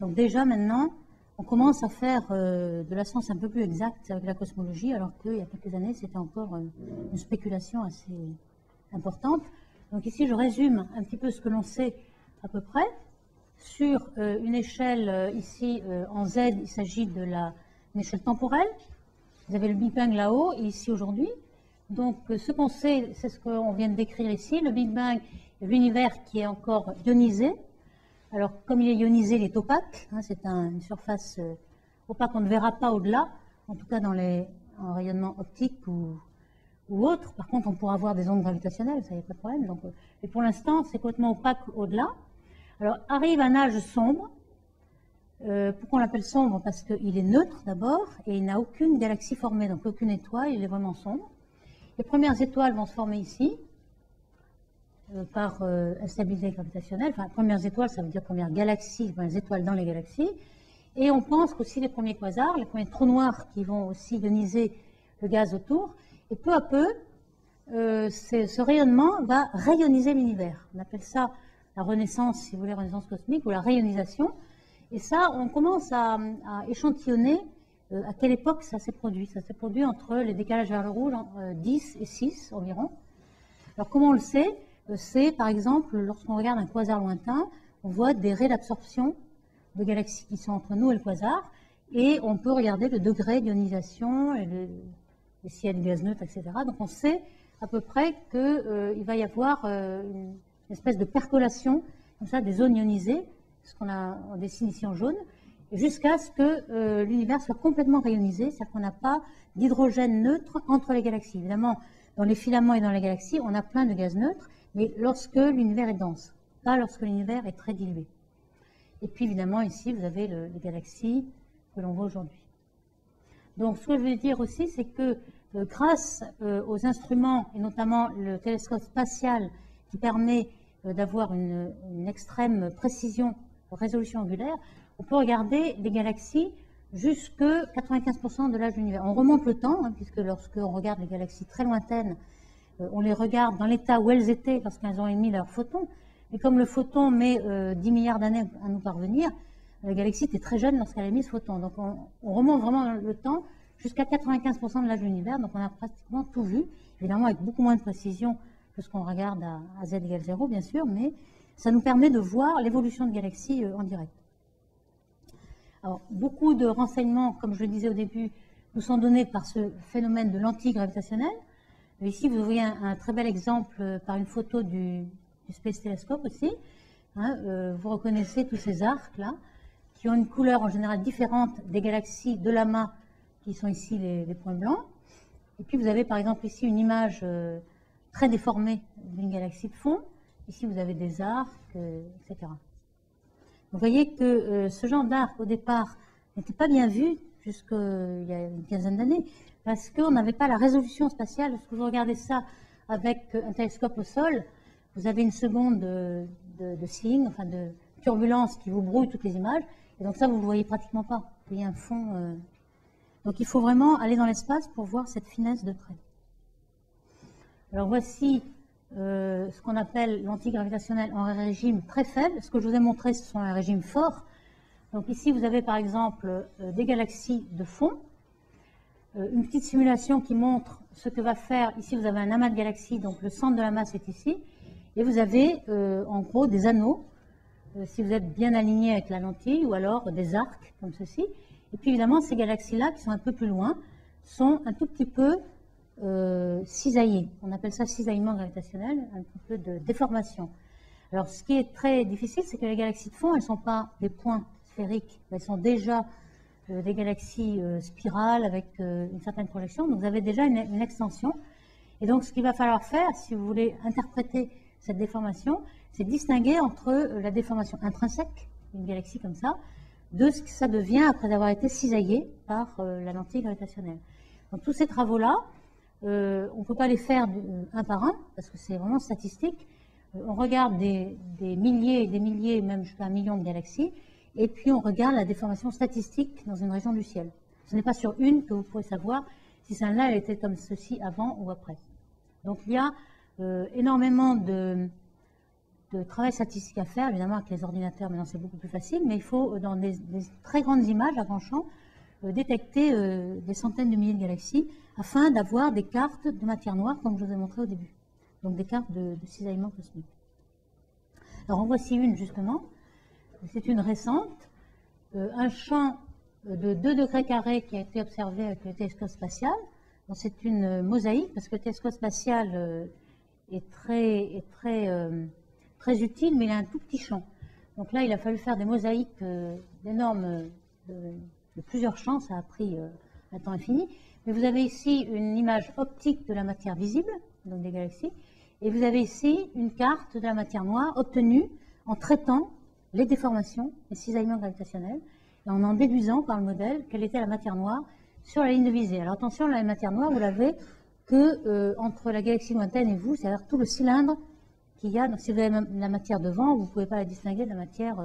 Donc déjà, maintenant, on commence à faire de la science un peu plus exacte avec la cosmologie, alors qu'il y a quelques années, c'était encore une spéculation assez importante. Donc ici, je résume un petit peu ce que l'on sait à peu près. Sur une échelle, ici, en Z, il s'agit de une échelle temporelle. Vous avez le Big Bang là-haut, et ici, aujourd'hui. Donc, ce qu'on sait, c'est ce qu'on vient de décrire ici. Le Big Bang, l'univers qui est encore ionisé. Alors, comme il est ionisé, il est opaque. Hein, c'est une surface opaque, on ne verra pas au-delà, en tout cas en rayonnement optique ou autre. Par contre, on pourra voir des ondes gravitationnelles, ça, il n'y a pas de problème. Donc, et pour l'instant, c'est complètement opaque au-delà. Alors, arrive un âge sombre. Pourquoi on l'appelle sombre? Parce qu'il est neutre d'abord, et il n'a aucune galaxie formée, donc aucune étoile, il est vraiment sombre. Les premières étoiles vont se former ici, par instabilité gravitationnelle. Enfin, premières étoiles, ça veut dire premières galaxies, les étoiles dans les galaxies. Et on pense qu'aussi les premiers quasars, les premiers trous noirs qui vont aussi ioniser le gaz autour. Et peu à peu, ce rayonnement va rayoniser l'univers. On appelle ça la renaissance, si vous voulez, renaissance cosmique, ou la rayonisation. Et ça, on commence à échantillonner à quelle époque ça s'est produit. Ça s'est produit entre les décalages vers le rouge, 10 et 6 environ. Alors comment on le sait? C'est, par exemple, lorsqu'on regarde un quasar lointain, on voit des raies d'absorption de galaxies qui sont entre nous et le quasar, et on peut regarder le degré d'ionisation, et s'il y a du gaz neutre, etc. Donc on sait à peu près qu'il va y avoir une espèce de percolation, comme ça, des zones ionisées, ce qu'on dessine ici en jaune, jusqu'à ce que l'univers soit complètement rayonisé, c'est-à-dire qu'on n'a pas d'hydrogène neutre entre les galaxies. Évidemment, dans les filaments et dans les galaxies, on a plein de gaz neutres, mais lorsque l'univers est dense, pas lorsque l'univers est très dilué. Et puis évidemment, ici, vous avez les galaxies que l'on voit aujourd'hui. Donc, ce que je veux dire aussi, c'est que grâce aux instruments, et notamment le télescope spatial qui permet d'avoir une extrême précision, résolution angulaire, on peut regarder les galaxies jusque 95% de l'âge de l'univers. On remonte le temps, hein, puisque lorsqu'on regarde les galaxies très lointaines, on les regarde dans l'état où elles étaient lorsqu'elles ont émis leur photon. Et comme le photon met 10 milliards d'années à nous parvenir, la galaxie était très jeune lorsqu'elle a émis ce photon. Donc on remonte vraiment le temps jusqu'à 95% de l'âge de l'univers. Donc on a pratiquement tout vu, évidemment avec beaucoup moins de précision que ce qu'on regarde à z égale 0, bien sûr, mais ça nous permet de voir l'évolution de galaxies en direct. Alors, beaucoup de renseignements, comme je le disais au début, nous sont donnés par ce phénomène de lentille gravitationnelle. Ici, vous voyez un très bel exemple par une photo du Space Telescope aussi. Hein, vous reconnaissez tous ces arcs-là, qui ont une couleur en général différente des galaxies de l'amas, qui sont ici les points blancs. Et puis, vous avez par exemple ici une image très déformée d'une galaxie de fond. Ici, vous avez des arcs, etc. Vous voyez que ce genre d'arc, au départ, n'était pas bien vu jusqu'il y a une quinzaine d'années, parce qu'on n'avait pas la résolution spatiale. Lorsque vous regardez ça avec un télescope au sol, vous avez une seconde de signe, enfin de turbulence qui vous brouille toutes les images, et donc ça, vous ne le voyez pratiquement pas. Vous voyez un fond. Donc il faut vraiment aller dans l'espace pour voir cette finesse de trait. Alors voici ce qu'on appelle l'antigravitationnel en régime très faible. Ce que je vous ai montré, ce sont un régime fort. Donc ici, vous avez par exemple des galaxies de fond. Une petite simulation qui montre ce que va faire. Ici, vous avez un amas de galaxies, donc le centre de la masse est ici. Et vous avez en gros des anneaux si vous êtes bien aligné avec la lentille, ou alors des arcs comme ceci. Et puis évidemment, ces galaxies-là, qui sont un peu plus loin, sont un tout petit peu cisaillées. On appelle ça cisaillement gravitationnel, un petit peu de déformation. Alors, ce qui est très difficile, c'est que les galaxies de fond, elles ne sont pas des points sphériques, elles sont déjà des galaxies spirales avec une certaine projection. Donc, vous avez déjà une extension. Et donc, ce qu'il va falloir faire, si vous voulez interpréter cette déformation, c'est distinguer entre la déformation intrinsèque d'une galaxie comme ça, de ce que ça devient après avoir été cisaillé par la lentille gravitationnelle. Donc, tous ces travaux-là, on ne peut pas les faire un par un, parce que c'est vraiment statistique. On regarde des milliers et des milliers, même jusqu'à 1 million de galaxies, et puis on regarde la déformation statistique dans une région du ciel. Ce n'est pas sur une que vous pouvez savoir si celle-là était comme ceci avant ou après. Donc il y a énormément de travail statistique à faire, évidemment avec les ordinateurs, maintenant c'est beaucoup plus facile, mais il faut, dans des très grandes images à grand champ, détecter des centaines de milliers de galaxies afin d'avoir des cartes de matière noire, comme je vous ai montré au début. Donc des cartes de cisaillement cosmique. Alors en voici une justement, c'est une récente, un champ de 2 degrés carrés qui a été observé avec le télescope spatial. C'est une mosaïque parce que le télescope spatial est très utile, mais il a un tout petit champ. Donc là, il a fallu faire des mosaïques d'énormes, de plusieurs champs, ça a pris un temps infini. Mais vous avez ici une image optique de la matière visible, donc des galaxies, et vous avez ici une carte de la matière noire obtenue en traitant les déformations, les cisaillements gravitationnels, et en déduisant par le modèle quelle était la matière noire sur la ligne de visée. Alors attention, la matière noire, vous l'avez que entre la galaxie lointaine et vous, c'est-à-dire tout le cylindre qu'il y a. Donc si vous avez la matière devant, vous ne pouvez pas la distinguer de la matière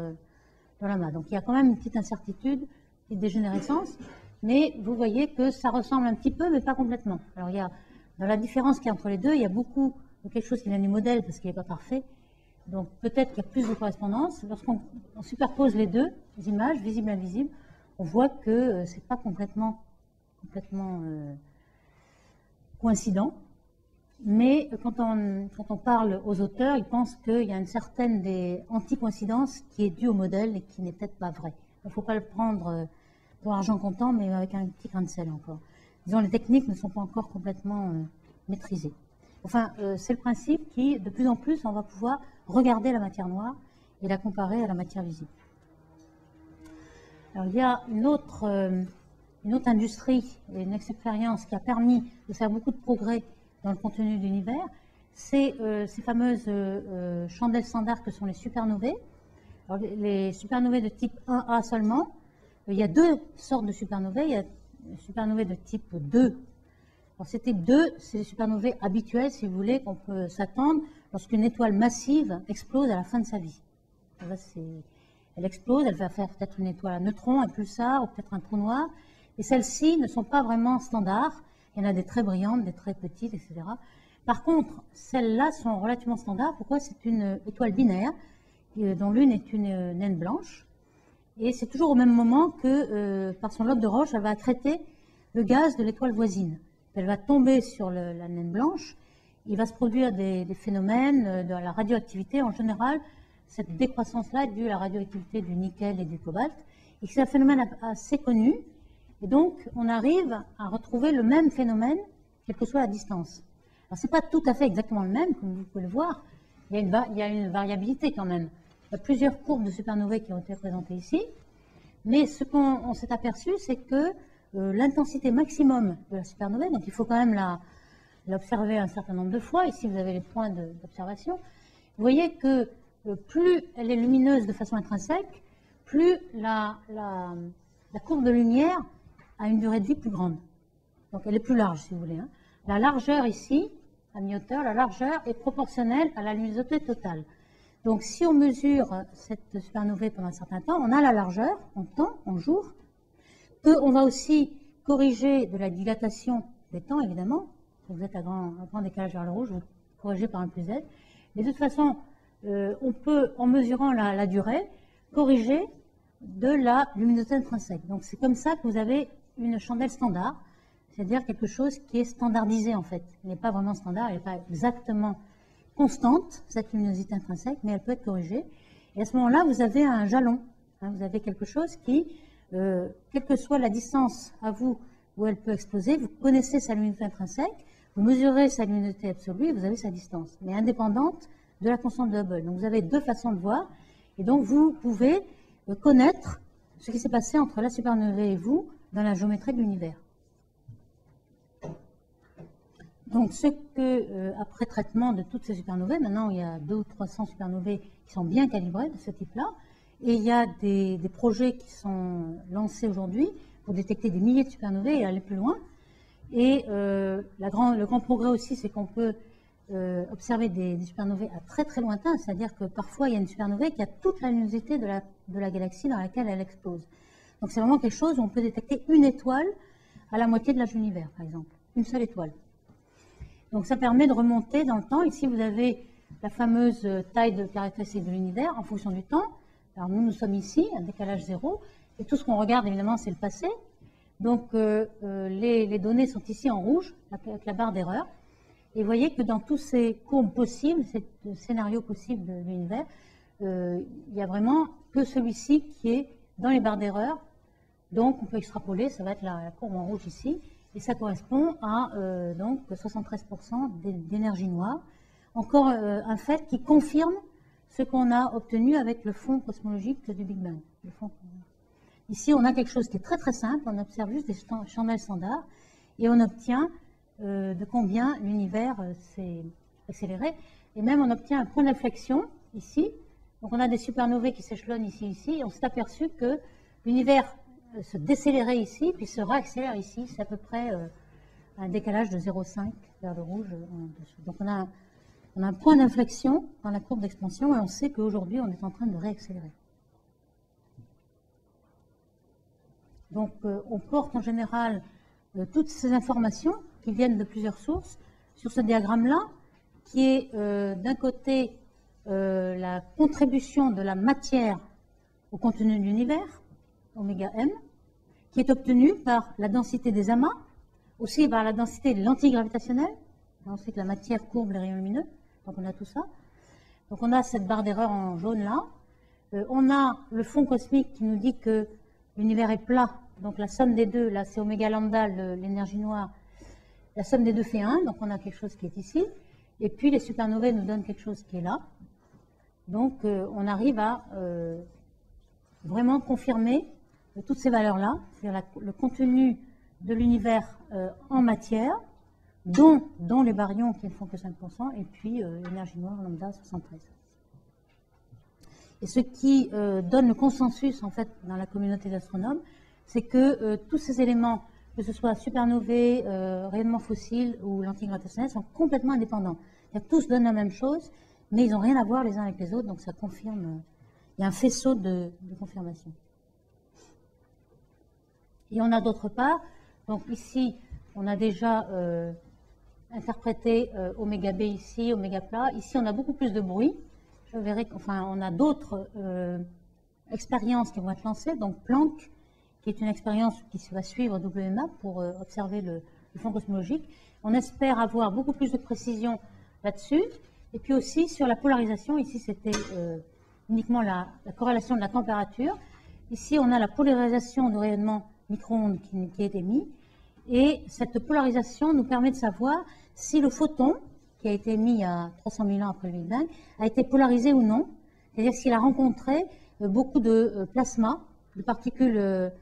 dans l'amas. Donc il y a quand même une petite incertitude, une petite dégénérescence, mais vous voyez que ça ressemble un petit peu, mais pas complètement. Alors il y a, dans la différence qu'il y a entre les deux, il y a beaucoup de quelque chose qui vient du modèle parce qu'il n'est pas parfait. Donc peut-être qu'il y a plus de correspondance. Lorsqu'on superpose les deux images, visible et invisible, on voit que ce n'est pas complètement coïncident. Mais quand on parle aux auteurs, ils pensent qu'il y a une certaine des anti-coïncidences qui est due au modèle et qui n'est peut-être pas vraie. Il ne faut pas le prendre pour argent comptant, mais avec un petit grain de sel encore. Disons, les techniques ne sont pas encore complètement maîtrisées. Enfin, c'est le principe qui, de plus en plus, on va pouvoir regarder la matière noire et la comparer à la matière visible. Alors, il y a une autre industrie et une expérience qui a permis de faire beaucoup de progrès dans le contenu de l'univers, c'est ces fameuses chandelles standards que sont les supernovae. Alors, les supernovae de type 1A seulement, il y a 2 sortes de supernovae. Il y a les supernovae de type 2. Alors, ces types 2, c'est les supernovae habituelles, si vous voulez, qu'on peut s'attendre lorsqu'une étoile massive explose à la fin de sa vie. Là, elle explose, elle va faire peut-être une étoile à neutrons, un pulsar ou peut-être un trou noir. Et celles-ci ne sont pas vraiment standards. Il y en a des très brillantes, des très petites, etc. Par contre, celles-là sont relativement standards. Pourquoi? C'est une étoile binaire, dont l'une est une naine blanche. Et c'est toujours au même moment que, par son lobe de roche, elle va traiter le gaz de l'étoile voisine. Elle va tomber sur la naine blanche. Il va se produire des phénomènes de la radioactivité. En général, cette décroissance-là est due à la radioactivité du nickel et du cobalt. Et c'est un phénomène assez connu. Et donc, on arrive à retrouver le même phénomène, quelle que soit la distance. Alors, ce n'est pas tout à fait exactement le même, comme vous pouvez le voir. Il y a une variabilité quand même. Il y a plusieurs courbes de supernovae qui ont été présentées ici. Mais ce qu'on s'est aperçu, c'est que l'intensité maximum de la supernovae, donc il faut quand même l'observer un certain nombre de fois. Ici, vous avez les points d'observation. Vous voyez que plus elle est lumineuse de façon intrinsèque, plus la courbe de lumière a une durée de vie plus grande. Donc elle est plus large, si vous voulez. La largeur ici, à mi-hauteur, la largeur est proportionnelle à la luminosité totale. Donc si on mesure cette supernovae pendant un certain temps, on a la largeur en temps, en jours, qu'on va aussi corriger de la dilatation des temps, évidemment. Si vous êtes à grand décalage vers le rouge, vous corrigez par un plus Z. Mais de toute façon, on peut, en mesurant la durée, corriger de la luminosité intrinsèque. Donc c'est comme ça que vous avez une chandelle standard, c'est-à-dire quelque chose qui est standardisé en fait. Elle n'est pas vraiment standard, elle n'est pas exactement constante, cette luminosité intrinsèque, mais elle peut être corrigée. Et à ce moment-là, vous avez un jalon. Hein, vous avez quelque chose qui, quelle que soit la distance à vous où elle peut exploser, vous connaissez sa luminosité intrinsèque, vous mesurez sa luminosité absolue et vous avez sa distance, mais indépendante de la constante de Hubble. Donc vous avez deux façons de voir, et donc vous pouvez connaître ce qui s'est passé entre la supernovae et vous dans la géométrie de l'univers. Donc, après traitement de toutes ces supernovae, maintenant il y a 200 ou 300 supernovae qui sont bien calibrées de ce type-là, et il y a des projets qui sont lancés aujourd'hui pour détecter des milliers de supernovae et aller plus loin. Et le grand progrès aussi, c'est qu'on peut observer des supernovae à très très lointain, c'est-à-dire que parfois il y a une supernovae qui a toute la luminosité de la galaxie dans laquelle elle explose. Donc c'est vraiment quelque chose où on peut détecter une étoile à la moitié de l'âge de l'univers, par exemple, une seule étoile. Donc ça permet de remonter dans le temps. Ici vous avez la fameuse taille de caractéristique de l'univers en fonction du temps. Alors nous sommes ici, un décalage zéro, et tout ce qu'on regarde évidemment c'est le passé. Donc les données sont ici en rouge, avec la barre d'erreur. Et vous voyez que dans tous ces courbes possibles, ces scénarios possibles de l'univers, il n'y a vraiment que celui-ci qui est dans les barres d'erreur. Donc on peut extrapoler, ça va être la courbe en rouge ici, et ça correspond à donc 73% d'énergie noire. Encore un fait qui confirme ce qu'on a obtenu avec le fond cosmologique du Big Bang. Ici, on a quelque chose qui est très très simple, on observe juste des chandelles standards, et on obtient de combien l'univers s'est accéléré, et même on obtient un point d'inflexion ici. Donc on a des supernovae qui s'échelonnent ici, et on s'est aperçu que l'univers se décélérait ici, puis se réaccélère ici. C'est à peu près un décalage de 0,5 vers le rouge en dessous. Donc on a un point d'inflexion dans la courbe d'expansion, et on sait qu'aujourd'hui on est en train de réaccélérer. Donc on porte en général toutes ces informations qui viennent de plusieurs sources sur ce diagramme-là, qui est d'un côté la contribution de la matière au contenu de l'univers, oméga m, qui est obtenue par la densité des amas, aussi par la densité de l'antigravitationnel. On sait que la matière courbe les rayons lumineux, donc on a tout ça. Donc on a cette barre d'erreur en jaune là. On a le fond cosmique qui nous dit que l'univers est plat, donc la somme des deux, là c'est oméga lambda, l'énergie noire, la somme des deux fait 1, donc on a quelque chose qui est ici. Et puis les supernovae nous donnent quelque chose qui est là. Donc on arrive à vraiment confirmer toutes ces valeurs-là, c'est-à-dire le contenu de l'univers en matière, dont les baryons qui ne font que 5%, et puis l'énergie noire lambda 73. Et ce qui donne le consensus en fait dans la communauté d'astronomes, c'est que tous ces éléments, que ce soit supernovae, rayonnement fossile ou l'antigravitationnel, sont complètement indépendants. Tous donnent la même chose, mais ils n'ont rien à voir les uns avec les autres, donc ça confirme. Il y a un faisceau de confirmation. Et on a d'autre part, donc ici, on a déjà interprété oméga B ici, oméga plat. Ici, on a beaucoup plus de bruit. Je verrai qu'enfin, on a d'autres expériences qui vont être lancées. Donc Planck, qui est une expérience qui va suivre WMA pour observer le fond cosmologique. On espère avoir beaucoup plus de précision là-dessus. Et puis aussi sur la polarisation. Ici, c'était uniquement la corrélation de la température. Ici, on a la polarisation du rayonnement micro-ondes qui est émis. Et cette polarisation nous permet de savoir si le photon, qui a été émis il y a 300 000 ans après le Big Bang, a été polarisé ou non. C'est-à-dire s'il a rencontré beaucoup de plasma, de particules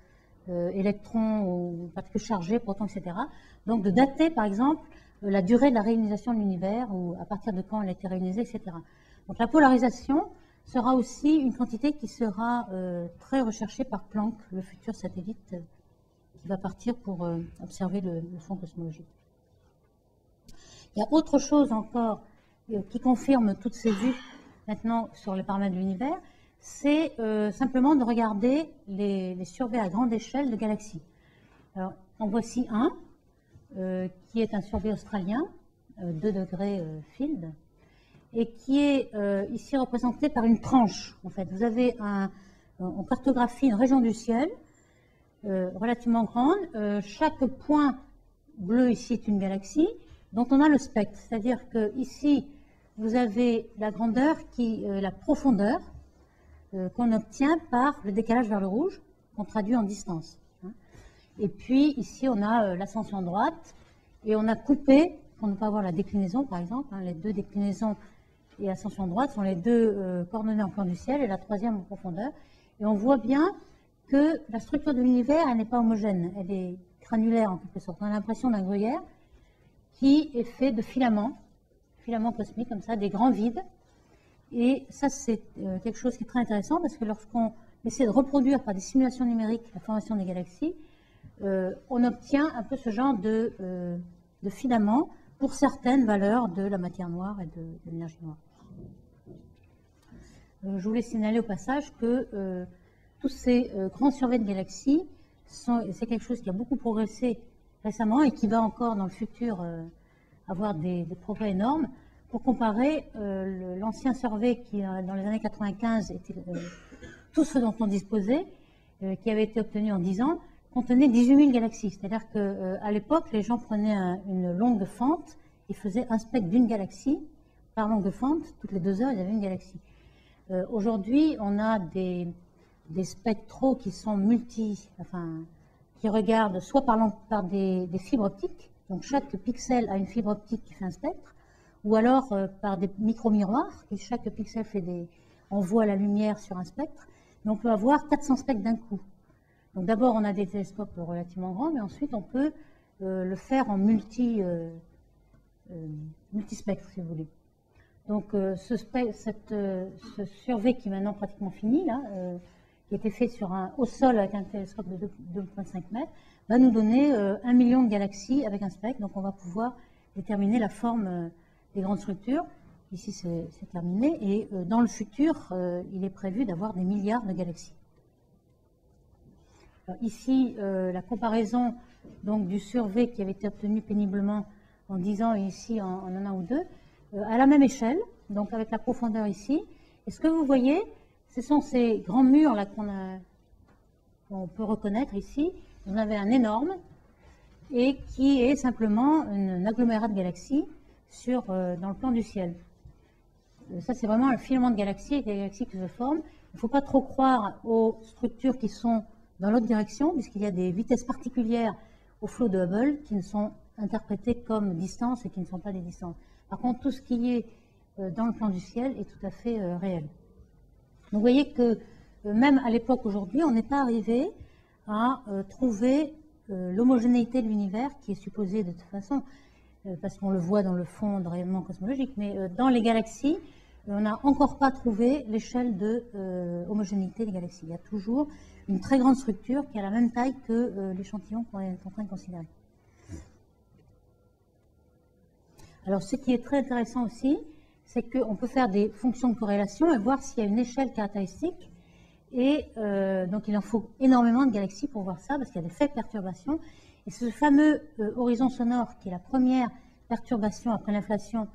électrons ou particules chargées, protons, etc. Donc de dater, par exemple, la durée de la réionisation de l'univers, ou à partir de quand elle a été réionisée, etc. Donc la polarisation sera aussi une quantité qui sera très recherchée par Planck, le futur satellite qui va partir pour observer le fond cosmologique. Il y a autre chose encore qui confirme toutes ces vues maintenant sur les paramètres de l'univers, c'est simplement de regarder les surveys à grande échelle de galaxies. Alors, en voici un, qui est un survey australien, 2 degrés field, et qui est ici représenté par une tranche. En fait, vous avez on cartographie une région du ciel relativement grande. Chaque point bleu ici est une galaxie dont on a le spectre. C'est-à-dire que ici, vous avez la grandeur, la profondeur. qu'on obtient par le décalage vers le rouge, qu'on traduit en distance. Et puis ici, on a l'ascension droite, et on a coupé, pour ne pas avoir la déclinaison par exemple, les deux déclinaisons et ascension droite sont les deux coordonnées en plan du ciel, et la troisième en profondeur. Et on voit bien que la structure de l'univers, elle n'est pas homogène, elle est granulaire en quelque sorte. On a l'impression d'un gruyère qui est fait de filaments cosmiques comme ça, des grands vides. Et ça, c'est quelque chose qui est très intéressant parce que lorsqu'on essaie de reproduire par des simulations numériques la formation des galaxies, on obtient un peu ce genre de filaments pour certaines valeurs de la matière noire et de l'énergie noire. Je voulais signaler au passage que tous ces grands surveys de galaxies, c'est quelque chose qui a beaucoup progressé récemment et qui va encore dans le futur avoir des progrès énormes. Pour comparer, l'ancien survey qui, dans les années 95, était tout ce dont on disposait, qui avait été obtenu en 10 ans, contenait 18 000 galaxies. C'est-à-dire qu'à l'époque, les gens prenaient une longue fente et faisaient un spectre d'une galaxie par longue fente. Toutes les 2 heures, il y avait une galaxie. Aujourd'hui, on a des spectraux qui sont qui regardent soit par des fibres optiques, donc chaque pixel a une fibre optique qui fait un spectre, ou alors par des micro-miroirs, et chaque pixel envoie la lumière sur un spectre, mais on peut avoir 400 spectres d'un coup. Donc d'abord, on a des télescopes relativement grands, mais ensuite on peut le faire en multispectre, si vous voulez. Donc ce survey qui est maintenant pratiquement fini, là, qui a été fait au sol avec un télescope de 2,5 mètres, va nous donner 1 million de galaxies avec un spectre. Donc on va pouvoir déterminer la forme des grandes structures. Ici c'est terminé. Et dans le futur, il est prévu d'avoir des milliards de galaxies. Alors, ici, la comparaison donc, du survey qui avait été obtenu péniblement en 10 ans et ici en 1 an ou 2, à la même échelle, donc avec la profondeur ici. Et ce que vous voyez, ce sont ces grands murs là qu'on peut reconnaître ici. Vous en avez un énorme et qui est simplement un agglomérat de galaxies dans le plan du ciel. Ça, c'est vraiment un filament de galaxies avec des galaxies qui se forment. Il ne faut pas trop croire aux structures qui sont dans l'autre direction, puisqu'il y a des vitesses particulières au flot de Hubble qui ne sont interprétées comme distances et qui ne sont pas des distances. Par contre, tout ce qui est dans le plan du ciel est tout à fait réel. Donc, vous voyez que même à l'époque aujourd'hui, on n'est pas arrivé à trouver l'homogénéité de l'univers qui est supposée de toute façon, parce qu'on le voit dans le fond de rayonnement cosmologique, mais dans les galaxies, on n'a encore pas trouvé l'échelle de homogénéité des galaxies. Il y a toujours une très grande structure qui a la même taille que l'échantillon qu'on est en train de considérer. Alors, ce qui est très intéressant aussi, c'est qu'on peut faire des fonctions de corrélation et voir s'il y a une échelle caractéristique. Et donc, il en faut énormément de galaxies pour voir ça, parce qu'il y a des faibles perturbations. Et ce fameux horizon sonore, qui est la première perturbation après l'inflation,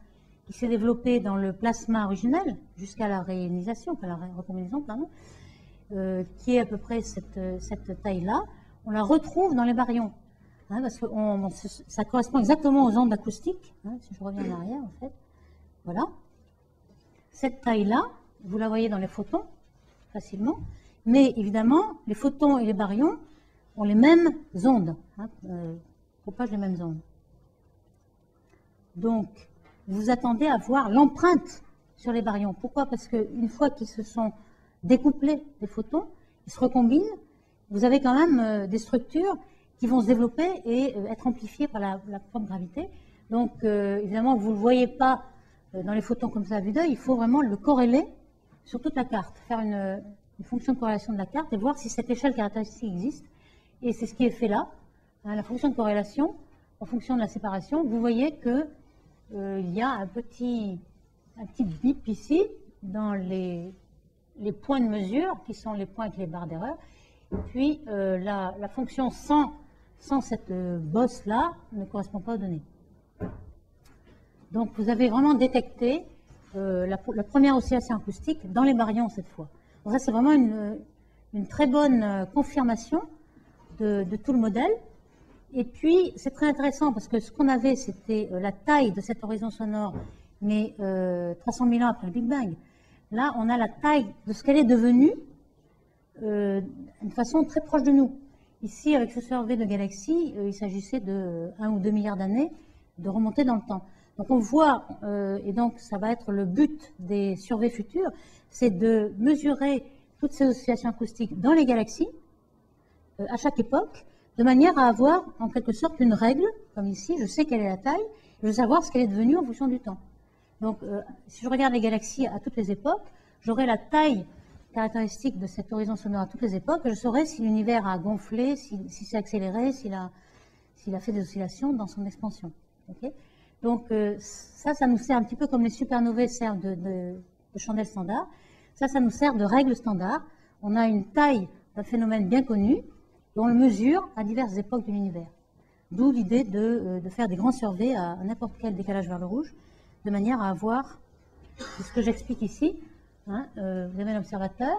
qui s'est développée dans le plasma originel, jusqu'à la réionisation, enfin la recombinaison, pardon, qui est à peu près cette taille-là, on la retrouve dans les baryons. Parce que ça correspond exactement aux ondes acoustiques. Si je reviens en arrière, en fait. Voilà. Cette taille-là, vous la voyez dans les photons, facilement. Mais évidemment, les photons et les baryons ont les mêmes ondes, propagent les mêmes ondes. Donc, vous attendez à voir l'empreinte sur les baryons. Pourquoi? Parce qu'une fois qu'ils se sont découplés des photons, ils se recombinent, vous avez quand même des structures qui vont se développer et être amplifiées par la propre gravité. Donc, évidemment, vous ne le voyez pas dans les photons comme ça à vue d'œil, il faut vraiment le corréler sur toute la carte, faire une fonction de corrélation de la carte et voir si cette échelle caractéristique existe. Et c'est ce qui est fait là. La fonction de corrélation, en fonction de la séparation, vous voyez que il y a un petit bip ici dans les points de mesure, qui sont les points avec les barres d'erreur. Et puis, la fonction sans cette bosse-là ne correspond pas aux données. Donc, vous avez vraiment détecté la première oscillation acoustique dans les baryons cette fois. Donc, ça, c'est vraiment une très bonne confirmation de tout le modèle. Et puis, c'est très intéressant parce que ce qu'on avait, c'était la taille de cet horizon sonore, mais 300 000 ans après le Big Bang. là, on a la taille de ce qu'elle est devenue d'une façon très proche de nous. Ici, avec ce survey de galaxies, il s'agissait de 1 ou 2 milliards d'années de remonter dans le temps. Donc on voit, et donc ça va être le but des surveys futurs, c'est de mesurer toutes ces oscillations acoustiques dans les galaxies, à chaque époque, de manière à avoir en quelque sorte une règle, comme ici, je sais quelle est la taille, je veux savoir ce qu'elle est devenue en fonction du temps. Donc si je regarde les galaxies à toutes les époques, j'aurai la taille caractéristique de cet horizon sonore à toutes les époques, je saurai si l'univers a gonflé, si s'est accéléré, s'il a fait des oscillations dans son expansion. Okay, donc ça nous sert un petit peu comme les supernovae servent de chandelle standard. Ça nous sert de règle standard. On a une taille d'un phénomène bien connu, et on le mesure à diverses époques de l'univers. D'où l'idée de faire des grands surveys à n'importe quel décalage vers le rouge, de manière à avoir ce que j'explique ici. Hein, vous avez l'observateur,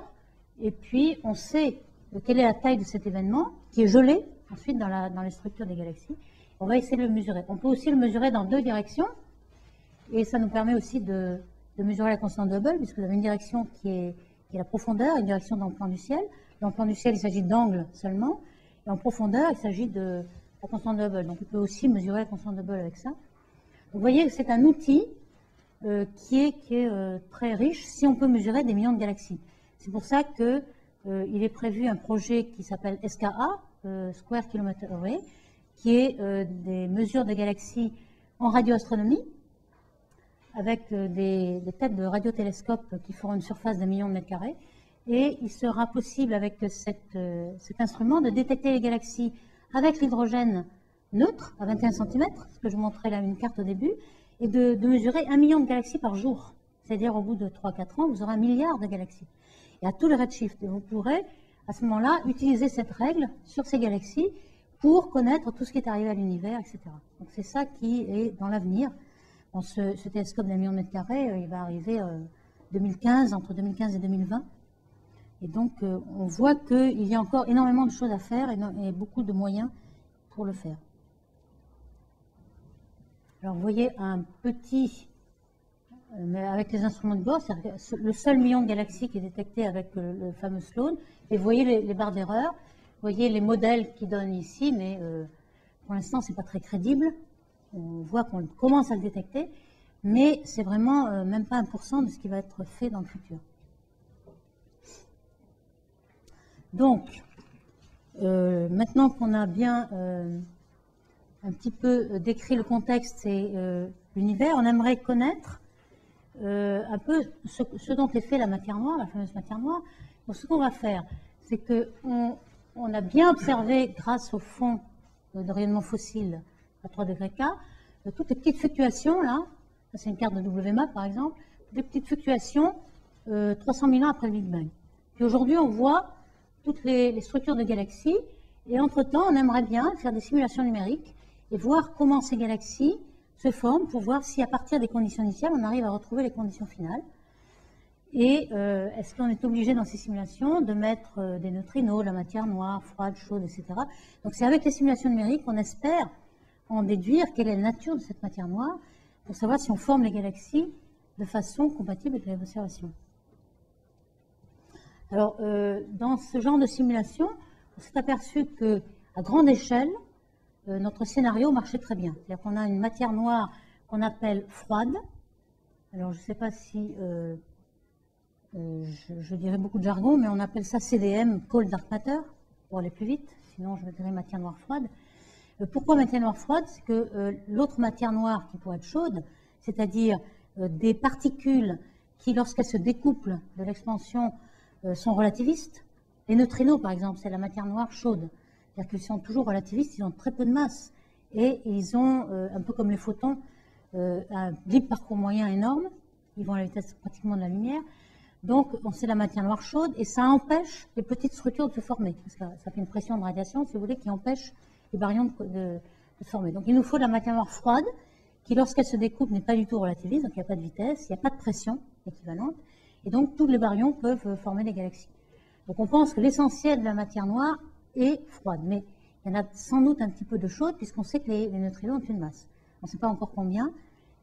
et puis on sait quelle est la taille de cet événement, qui est gelé ensuite dans les structures des galaxies. On va essayer de le mesurer. On peut aussi le mesurer dans 2 directions, et ça nous permet aussi de mesurer la constante de Hubble, puisque vous avez une direction qui est la profondeur, une direction dans le plan du ciel. Dans le plan du ciel, il s'agit d'angle seulement, et en profondeur, il s'agit de la constante de Hubble. Donc on peut aussi mesurer la constante de Hubble avec ça. Vous voyez que c'est un outil qui est très riche si on peut mesurer des millions de galaxies. C'est pour ça qu'il est prévu un projet qui s'appelle SKA, Square Kilometer Array, qui est des mesures de galaxies en radioastronomie, avec des têtes de radiotélescopes qui feront une surface d'un million de mètres carrés. Et il sera possible avec cet instrument de détecter les galaxies avec l'hydrogène neutre à 21 cm, ce que je vous montrais là une carte au début, et de mesurer 1 million de galaxies par jour. C'est-à-dire au bout de 3-4 ans, vous aurez 1 milliard de galaxies. Et à tous les redshifts. Et vous pourrez, à ce moment-là, utiliser cette règle sur ces galaxies pour connaître tout ce qui est arrivé à l'univers, etc. Donc c'est ça qui est dans l'avenir. Bon, ce télescope d'un million de mètres carrés, il va arriver entre 2015 et 2020. Et donc on voit qu'il y a encore énormément de choses à faire et beaucoup de moyens pour le faire. Alors vous voyez un petit, mais avec les instruments de bord, c'est le seul million de galaxies qui est détecté avec le fameux Sloan. Et vous voyez les barres d'erreur, vous voyez les modèles qui donnent ici, mais pour l'instant c'est pas très crédible. On voit qu'on commence à le détecter, mais c'est vraiment même pas 1% de ce qui va être fait dans le futur. Donc, maintenant qu'on a bien un petit peu décrit le contexte et l'univers, on aimerait connaître un peu ce dont est fait la matière noire, la fameuse matière noire. Donc, ce qu'on va faire, c'est qu'on a bien observé, grâce au fond de rayonnement fossile à 3 degrés K, toutes les petites fluctuations, là, c'est une carte de WMAP par exemple, des petites fluctuations 300 000 ans après le Big Bang. Puis aujourd'hui, on voit toutes les structures de galaxies, et entre-temps, on aimerait bien faire des simulations numériques et voir comment ces galaxies se forment pour voir si à partir des conditions initiales, on arrive à retrouver les conditions finales. Et est-ce qu'on est obligé dans ces simulations de mettre des neutrinos, la matière noire, froide, chaude, etc. Donc c'est avec les simulations numériques qu'on espère en déduire quelle est la nature de cette matière noire pour savoir si on forme les galaxies de façon compatible avec les observations. Alors, dans ce genre de simulation, on s'est aperçu qu'à grande échelle, notre scénario marchait très bien. C'est-à-dire qu'on a une matière noire qu'on appelle froide. Alors, je ne sais pas si je dirais beaucoup de jargon, mais on appelle ça CDM, Cold Dark Matter, pour aller plus vite. Sinon, je dirais matière noire froide. Pourquoi matière noire froide? C'est que l'autre matière noire qui pourrait être chaude, c'est-à-dire des particules qui, lorsqu'elles se découplent de l'expansion, sont relativistes. Les neutrinos, par exemple, c'est la matière noire chaude. C'est-à-dire qu'ils sont toujours relativistes, ils ont très peu de masse. Et ils ont, un peu comme les photons, un libre parcours moyen énorme. Ils vont à la vitesse pratiquement de la lumière. Donc, c'est la matière noire chaude et ça empêche les petites structures de se former. Parce que ça fait une pression de radiation, si vous voulez, qui empêche les baryons de se former. Donc, il nous faut de la matière noire froide qui, lorsqu'elle se découpe, n'est pas du tout relativiste. Donc, il n'y a pas de vitesse, il n'y a pas de pression équivalente. Et donc, tous les baryons peuvent former des galaxies. Donc, on pense que l'essentiel de la matière noire est froide. Mais il y en a sans doute un petit peu de chaude, puisqu'on sait que les neutrinos ont une masse. On ne sait pas encore combien,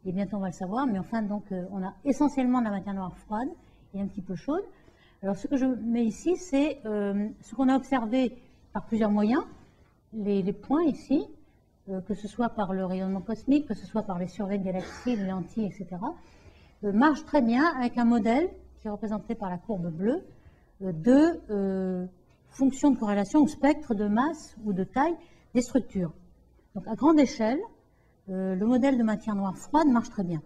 et bientôt on va le savoir. Mais enfin, donc, on a essentiellement de la matière noire froide, et un petit peu chaude. Alors ce que je mets ici, c'est ce qu'on a observé par plusieurs moyens, les points ici, que ce soit par le rayonnement cosmique, que ce soit par les surveys de galaxies, les lentilles, etc., marche très bien avec un modèle qui est représenté par la courbe bleue de fonction de corrélation au spectre de masse ou de taille des structures. Donc à grande échelle, le modèle de matière noire froide marche très bien.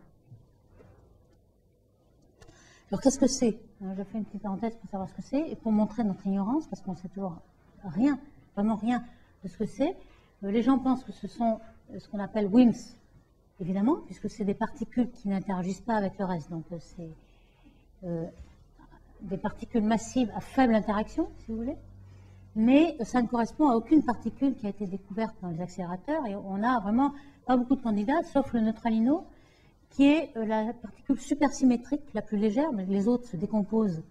Alors qu'est-ce que c'est? Je fais une petite parenthèse pour savoir ce que c'est et pour montrer notre ignorance, parce qu'on ne sait toujours rien, vraiment rien de ce que c'est. Les gens pensent que ce sont ce qu'on appelle WIMPs, évidemment, puisque c'est des particules qui n'interagissent pas avec le reste. Donc c'est des particules massives à faible interaction, si vous voulez. Mais ça ne correspond à aucune particule qui a été découverte dans les accélérateurs. Et on n'a vraiment pas beaucoup de candidats, sauf le neutralino, qui est la particule supersymétrique la plus légère, mais les autres se décomposent,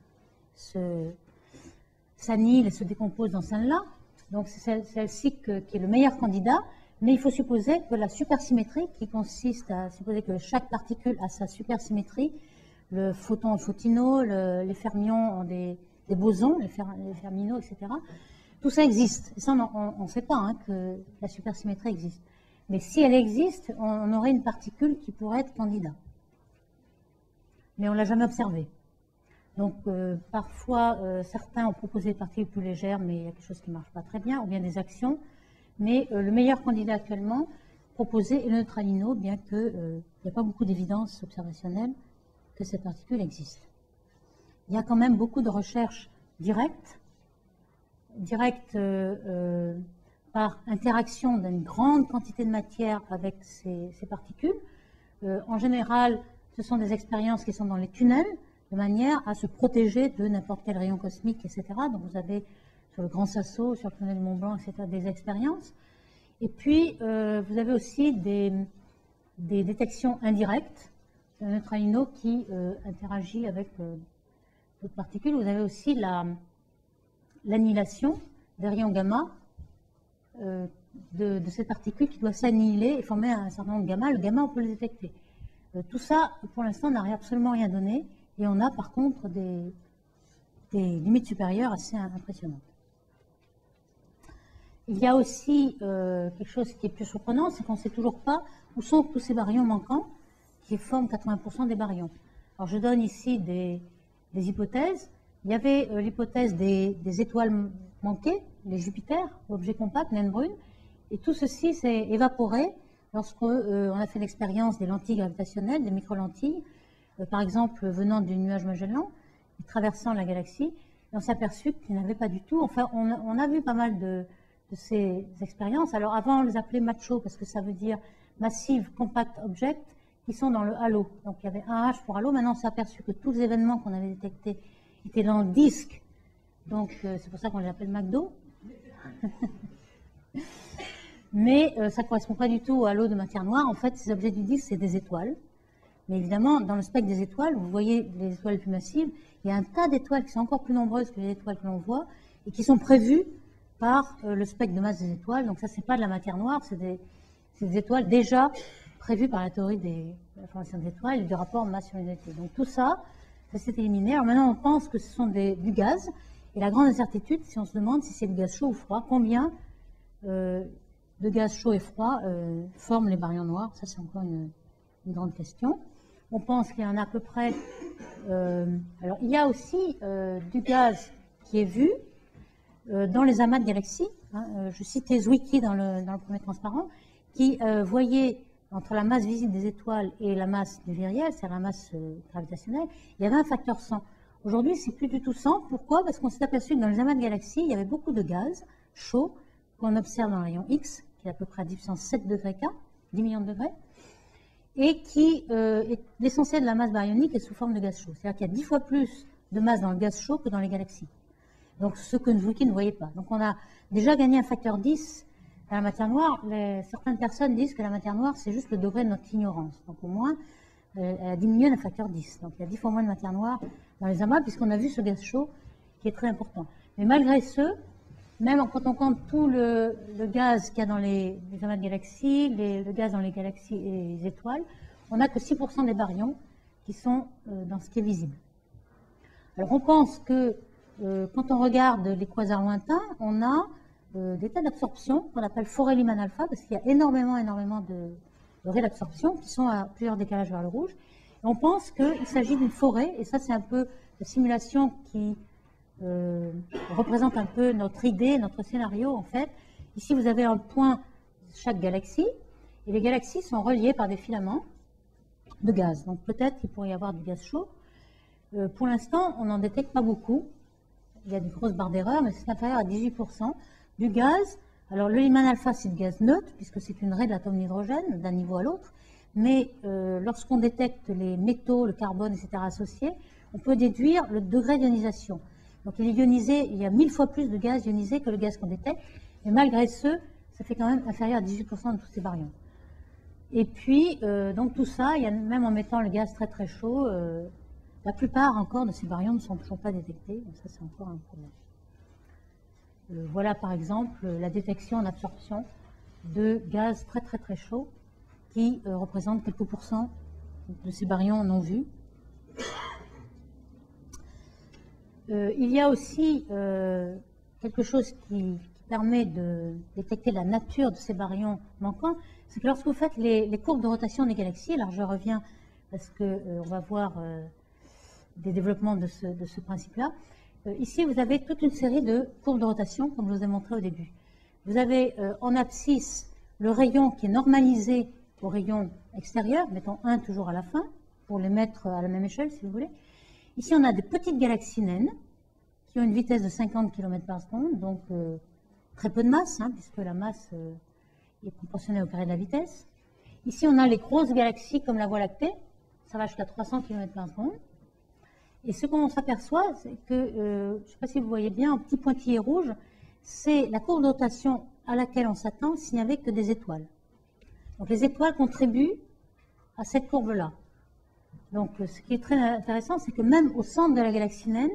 s'annihilent et se décomposent dans celle-là. Donc c'est celle-ci qui est le meilleur candidat, mais il faut supposer que la supersymétrie, qui consiste à supposer que chaque particule a sa supersymétrie, le photon en photino, les fermions ont des bosons, les ferminos, etc. Tout ça existe. Et ça, on ne sait pas hein, que la supersymétrie existe. Mais si elle existe, on aurait une particule qui pourrait être candidat. Mais on ne l'a jamais observée. Donc parfois, certains ont proposé des particules plus légères, mais il y a quelque chose qui ne marche pas très bien, ou bien des actions. Mais le meilleur candidat actuellement proposé est le neutralino, bien qu'il n'y a pas beaucoup d'évidence observationnelle que cette particule existe. Il y a quand même beaucoup de recherches directes par interaction d'une grande quantité de matière avec ces particules. En général, ce sont des expériences qui sont dans les tunnels, de manière à se protéger de n'importe quel rayon cosmique, etc. Donc vous avez sur le Grand Sasso, sur le tunnel du Mont Blanc, etc., des expériences. Et puis, vous avez aussi des détections indirectes, un neutralino qui interagit avec d'autres particules. Vous avez aussi l'annihilation des rayons gamma de ces particules qui doivent s'annihiler et former un certain nombre de gamma. Le gamma, on peut le détecter. Tout ça, pour l'instant, n'a absolument rien donné. Et on a par contre des limites supérieures assez impressionnantes. Il y a aussi quelque chose qui est plus surprenant, c'est qu'on ne sait toujours pas où sont tous ces baryons manquants qui forment 80% des baryons. Alors je donne ici des hypothèses. Il y avait l'hypothèse des étoiles manquées, les Jupiter, objets compacts, naines brunes, et tout ceci s'est évaporé lorsqu'on a fait l'expérience des lentilles gravitationnelles, des micro-lentilles, par exemple venant du nuage Magellan, et traversant la galaxie, et on s'est aperçu qu'il n'y en avait pas du tout. Enfin, on a vu pas mal de ces expériences. Alors avant, on les appelait MACHO, parce que ça veut dire Massive Compact Object, qui sont dans le halo. Donc il y avait un H pour halo. Maintenant, on s'est aperçu que tous les événements qu'on avait détectés étaient dans le disque. Donc c'est pour ça qu'on les appelle McDo. Mais ça ne correspond pas du tout au halo de matière noire. En fait, ces objets du disque, c'est des étoiles. Mais évidemment, dans le spectre des étoiles, vous voyez les étoiles plus massives, il y a un tas d'étoiles qui sont encore plus nombreuses que les étoiles que l'on voit et qui sont prévues par le spectre de masse des étoiles. Donc ça, c'est pas de la matière noire, c'est des étoiles déjà prévues par la théorie de la formation des étoiles et du rapport masse-luminosité. Donc tout ça, ça s'est éliminé. Alors maintenant, on pense que ce sont du gaz. Et la grande incertitude, si on se demande si c'est du gaz chaud ou froid, combien de gaz chaud et froid forment les baryons noirs. Ça, c'est encore une grande question. On pense qu'il y en a à peu près... alors, il y a aussi du gaz qui est vu dans les amas de galaxies. Hein. Je citais Zwicky dans le premier transparent, qui voyait entre la masse visible des étoiles et la masse du viriel, c'est-à-dire la masse gravitationnelle, il y avait un facteur 100. Aujourd'hui, c'est plus du tout 100. Pourquoi? Parce qu'on s'est aperçu que dans les amas de galaxies, il y avait beaucoup de gaz chaud qu'on observe dans le rayon X, qui est à peu près à 10 puissance 7 degrés K, 10 millions de degrés, et qui est l'essentiel de la masse baryonique est sous forme de gaz chaud. C'est-à-dire qu'il y a 10 fois plus de masse dans le gaz chaud que dans les galaxies. Donc ce que Zwicky ne voyait pas. Donc on a déjà gagné un facteur 10 à la matière noire. Certaines personnes disent que la matière noire, c'est juste le degré de notre ignorance. Donc au moins, elle a diminué d'un facteur 10. Donc il y a 10 fois moins de matière noire dans les amas, puisqu'on a vu ce gaz chaud qui est très important. Mais malgré ce, même quand on compte tout le gaz qu'il y a dans les amas de galaxies, le gaz dans les galaxies et les étoiles, on n'a que 6% des baryons qui sont dans ce qui est visible. Alors on pense que quand on regarde les quasars lointains, on a des tas d'absorptions qu'on appelle forêt Lyman alpha, parce qu'il y a énormément de raies d'absorption qui sont à plusieurs décalages vers le rouge. Et on pense qu'il s'agit d'une forêt, et ça c'est un peu la simulation qui représente un peu notre idée, notre scénario en fait. Ici vous avez un point de chaque galaxie, et les galaxies sont reliées par des filaments de gaz. Donc peut-être qu'il pourrait y avoir du gaz chaud. Pour l'instant, on n'en détecte pas beaucoup. Il y a des grosses barres d'erreur, mais c'est inférieur à 18% du gaz. Alors le Lyman alpha, c'est le gaz neutre, puisque c'est une raie de l'atome d'hydrogène d'un niveau à l'autre. Mais lorsqu'on détecte les métaux, le carbone, etc. associés, on peut déduire le degré d'ionisation. Donc il est ionisé, il y a 1000 fois plus de gaz ionisé que le gaz qu'on détecte. Et malgré ce, ça fait quand même inférieur à 18% de tous ces baryons. Et puis, donc tout ça, il y a, même en mettant le gaz très très chaud, la plupart encore de ces baryons ne sont toujours pas détectés. Donc ça, c'est encore un problème. Voilà par exemple la détection en absorption de gaz très très très chaud qui représente quelques pourcents de ces baryons non vus. Il y a aussi quelque chose qui permet de détecter la nature de ces baryons manquants, c'est que lorsque vous faites les courbes de rotation des galaxies, alors je reviens parce qu'on va voir des développements de ce principe-là. Ici, vous avez toute une série de courbes de rotation, comme je vous ai montré au début. Vous avez en abscisse le rayon qui est normalisé au rayon extérieur, mettons 1 toujours à la fin, pour les mettre à la même échelle, si vous voulez. Ici, on a des petites galaxies naines qui ont une vitesse de 50 km par seconde, donc très peu de masse, hein, puisque la masse est proportionnelle au carré de la vitesse. Ici, on a les grosses galaxies comme la Voie lactée, ça va jusqu'à 300 km par seconde. Et ce qu'on s'aperçoit, c'est que, je ne sais pas si vous voyez bien, un petit pointillé rouge, c'est la courbe de rotation à laquelle on s'attend s'il n'y avait que des étoiles. Donc les étoiles contribuent à cette courbe-là. Donc ce qui est très intéressant, c'est que même au centre de la galaxie naine,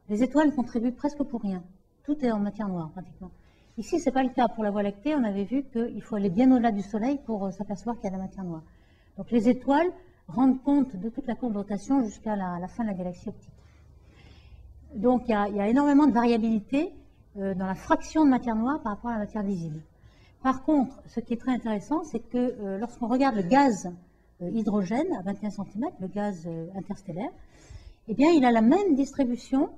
les étoiles contribuent presque pour rien. Tout est en matière noire, pratiquement. Ici, ce n'est pas le cas pour la Voie lactée. On avait vu qu'il faut aller bien au-delà du Soleil pour s'apercevoir qu'il y a de la matière noire. Donc les étoiles rendent compte de toute la courbe de rotation jusqu'à la fin de la galaxie optique. Donc il y a énormément de variabilité dans la fraction de matière noire par rapport à la matière visible. Par contre, ce qui est très intéressant, c'est que lorsqu'on regarde le gaz hydrogène à 21 cm, le gaz interstellaire, eh bien il a la même distribution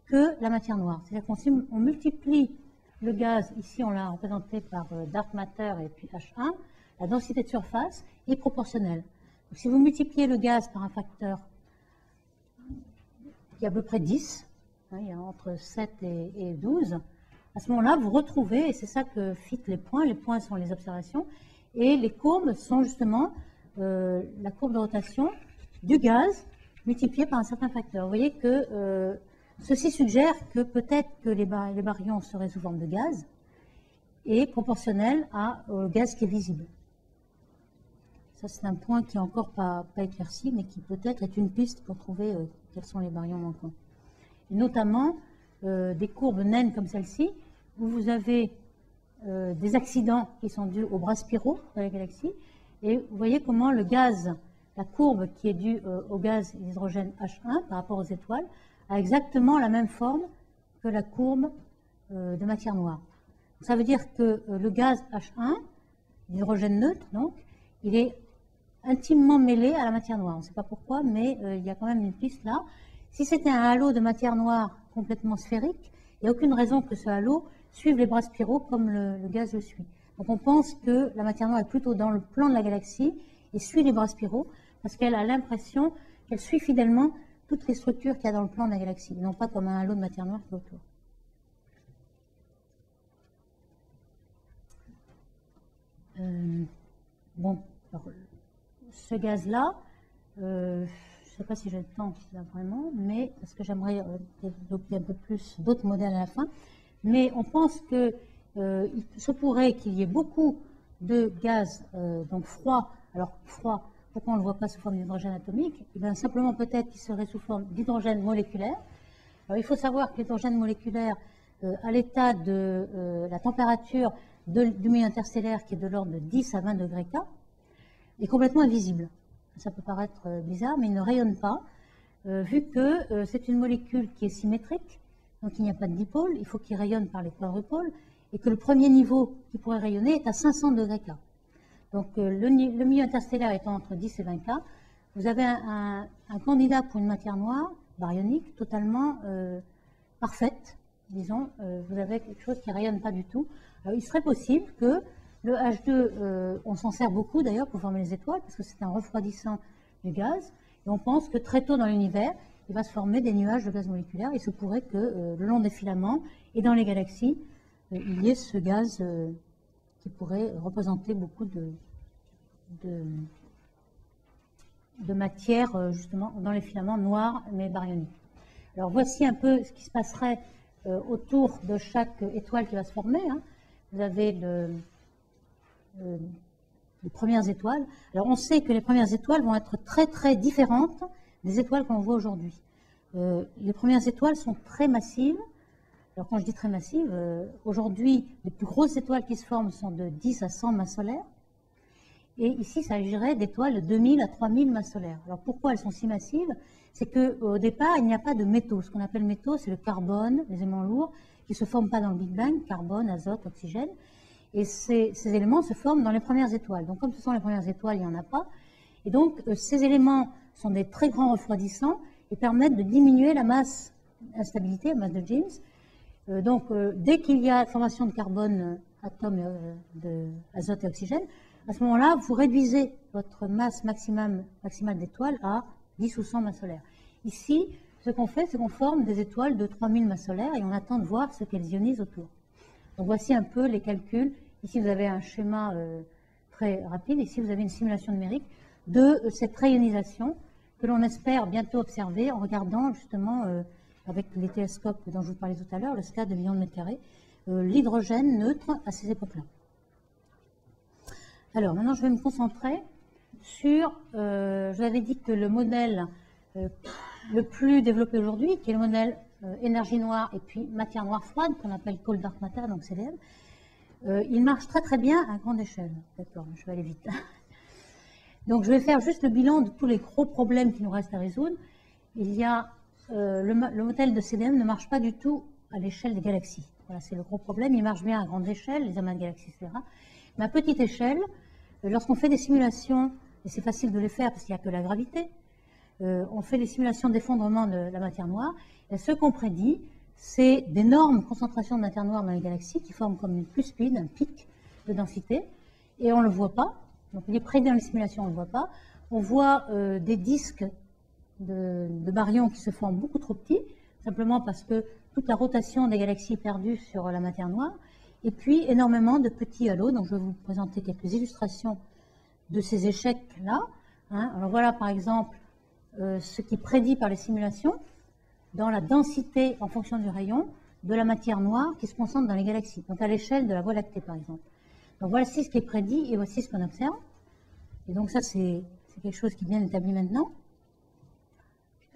que la matière noire. C'est-à-dire qu'on multiplie le gaz, ici on l'a représenté par dark matter et puis H1, la densité de surface est proportionnelle. Donc, si vous multipliez le gaz par un facteur qui est à peu près 10, hein, il y a entre 7 et 12, à ce moment-là vous retrouvez, et c'est ça que fit les points sont les observations, et les courbes sont justement la courbe de rotation du gaz multipliée par un certain facteur. Vous voyez que ceci suggère que peut-être que les baryons seraient sous forme de gaz et proportionnels au gaz qui est visible. Ça, c'est un point qui n'est encore pas éclairci, mais qui peut-être est une piste pour trouver quels sont les baryons manquants. Et notamment des courbes naines comme celle-ci, où vous avez des accidents qui sont dus aux bras spiraux de la galaxie, et vous voyez comment le gaz, la courbe qui est due au gaz hydrogène H1 par rapport aux étoiles, a exactement la même forme que la courbe de matière noire. Donc, ça veut dire que le gaz H1, l'hydrogène neutre, donc, il est intimement mêlé à la matière noire. On ne sait pas pourquoi, mais il y a quand même une piste là. Si c'était un halo de matière noire complètement sphérique, il n'y a aucune raison que ce halo suive les bras spiraux comme le gaz le suit. Donc on pense que la matière noire est plutôt dans le plan de la galaxie et suit les bras spiraux parce qu'elle a l'impression qu'elle suit fidèlement toutes les structures qu'il y a dans le plan de la galaxie, non pas comme un halo de matière noire qui est autour. Bon, alors, ce gaz-là, je ne sais pas si j'ai le temps là vraiment, mais parce que j'aimerais développer un peu plus d'autres modèles à la fin, mais on pense que il se pourrait qu'il y ait beaucoup de gaz donc froid. Alors froid, pourquoi on ne le voit pas sous forme d'hydrogène atomique? Eh bien, simplement peut-être qu'il serait sous forme d'hydrogène moléculaire. Alors il faut savoir que l'hydrogène moléculaire, à l'état de la température du milieu interstellaire qui est de l'ordre de 10 à 20 degrés K, est complètement invisible. Ça peut paraître bizarre, mais il ne rayonne pas. vu que c'est une molécule qui est symétrique, donc il n'y a pas de dipôle, il faut qu'il rayonne par les quadrupôles, et que le premier niveau qui pourrait rayonner est à 500 degrés K. Donc le milieu interstellaire étant entre 10 et 20 K, vous avez un candidat pour une matière noire, baryonique, totalement parfaite, disons. Vous avez quelque chose qui ne rayonne pas du tout. Alors, il serait possible que le H2, on s'en sert beaucoup d'ailleurs pour former les étoiles, parce que c'est un refroidissant du gaz, et on pense que très tôt dans l'univers, il va se former des nuages de gaz moléculaire. Il se pourrait que le long des filaments et dans les galaxies, il y ait ce gaz qui pourrait représenter beaucoup de matière justement dans les filaments noirs mais baryoniques. Alors voici un peu ce qui se passerait autour de chaque étoile qui va se former. Hein. Vous avez les premières étoiles. Alors on sait que les premières étoiles vont être très très différentes des étoiles qu'on voit aujourd'hui. Les premières étoiles sont très massives. Alors quand je dis très massives, aujourd'hui les plus grosses étoiles qui se forment sont de 10 à 100 masses solaires. Et ici, il s'agirait d'étoiles de 2000 à 3000 masses solaires. Alors pourquoi elles sont si massives? C'est qu'au départ, il n'y a pas de métaux. Ce qu'on appelle métaux, c'est le carbone, les éléments lourds, qui ne se forment pas dans le Big Bang, carbone, azote, oxygène. Et ces éléments se forment dans les premières étoiles. Donc comme ce sont les premières étoiles, il n'y en a pas. Et donc ces éléments sont des très grands refroidissants et permettent de diminuer la masse instabilité, la masse de Jeans. Donc dès qu'il y a formation de carbone, atomes d'azote et oxygène, à ce moment-là, vous réduisez votre masse maximale d'étoiles à 10 ou 100 masses solaires. Ici, ce qu'on fait, c'est qu'on forme des étoiles de 3000 masses solaires et on attend de voir ce qu'elles ionisent autour. Donc voici un peu les calculs. Ici, vous avez un schéma très rapide. Ici, vous avez une simulation numérique de cette réionisation que l'on espère bientôt observer en regardant justement, avec les télescopes dont je vous parlais tout à l'heure, le SCAD de millions de mètres carrés, l'hydrogène neutre à ces époques-là. Alors, maintenant, je vais me concentrer sur, je vous avais dit que le modèle le plus développé aujourd'hui, qui est le modèle énergie noire et puis matière noire froide, qu'on appelle cold dark matter, donc CDM, il marche très très bien à grande échelle. D'accord, je vais aller vite. Donc, je vais faire juste le bilan de tous les gros problèmes qui nous restent à résoudre. Il y a, le modèle de CDM ne marche pas du tout à l'échelle des galaxies. Voilà, c'est le gros problème. Il marche bien à grande échelle, les amas de galaxies, etc. Mais à petite échelle, lorsqu'on fait des simulations, et c'est facile de les faire parce qu'il n'y a que la gravité, on fait des simulations d'effondrement de la matière noire, et ce qu'on prédit, c'est d'énormes concentrations de matière noire dans les galaxies qui forment comme une plus speed, un pic de densité, et on ne le voit pas. Donc il est prédit dans les simulations, on ne le voit pas. On voit des disques de baryons qui se forment beaucoup trop petits, simplement parce que toute la rotation des galaxies est perdue sur la matière noire, et puis énormément de petits halos. Donc je vais vous présenter quelques illustrations de ces échecs-là. Hein. Alors voilà par exemple ce qui est prédit par les simulations dans la densité en fonction du rayon de la matière noire qui se concentre dans les galaxies, donc à l'échelle de la Voie lactée par exemple. Donc voici ce qui est prédit et voici ce qu'on observe. Et donc ça c'est quelque chose qui est bien établi maintenant.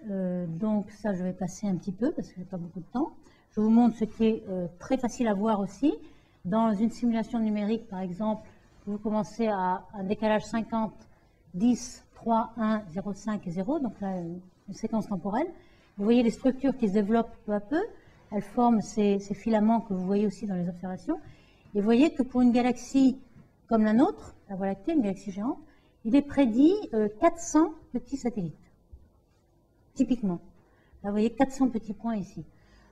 Donc ça je vais passer un petit peu parce que je n'ai pas beaucoup de temps. Je vous montre ce qui est très facile à voir aussi. Dans une simulation numérique, par exemple, vous commencez à un décalage 50, 10, 3, 1, 0, 5 et 0, donc là, une séquence temporelle. Vous voyez les structures qui se développent peu à peu. Elles forment ces filaments que vous voyez aussi dans les observations. Et vous voyez que pour une galaxie comme la nôtre, la Voie lactée, une galaxie géante, il est prédit 400 petits satellites, typiquement. Là, vous voyez 400 petits points ici.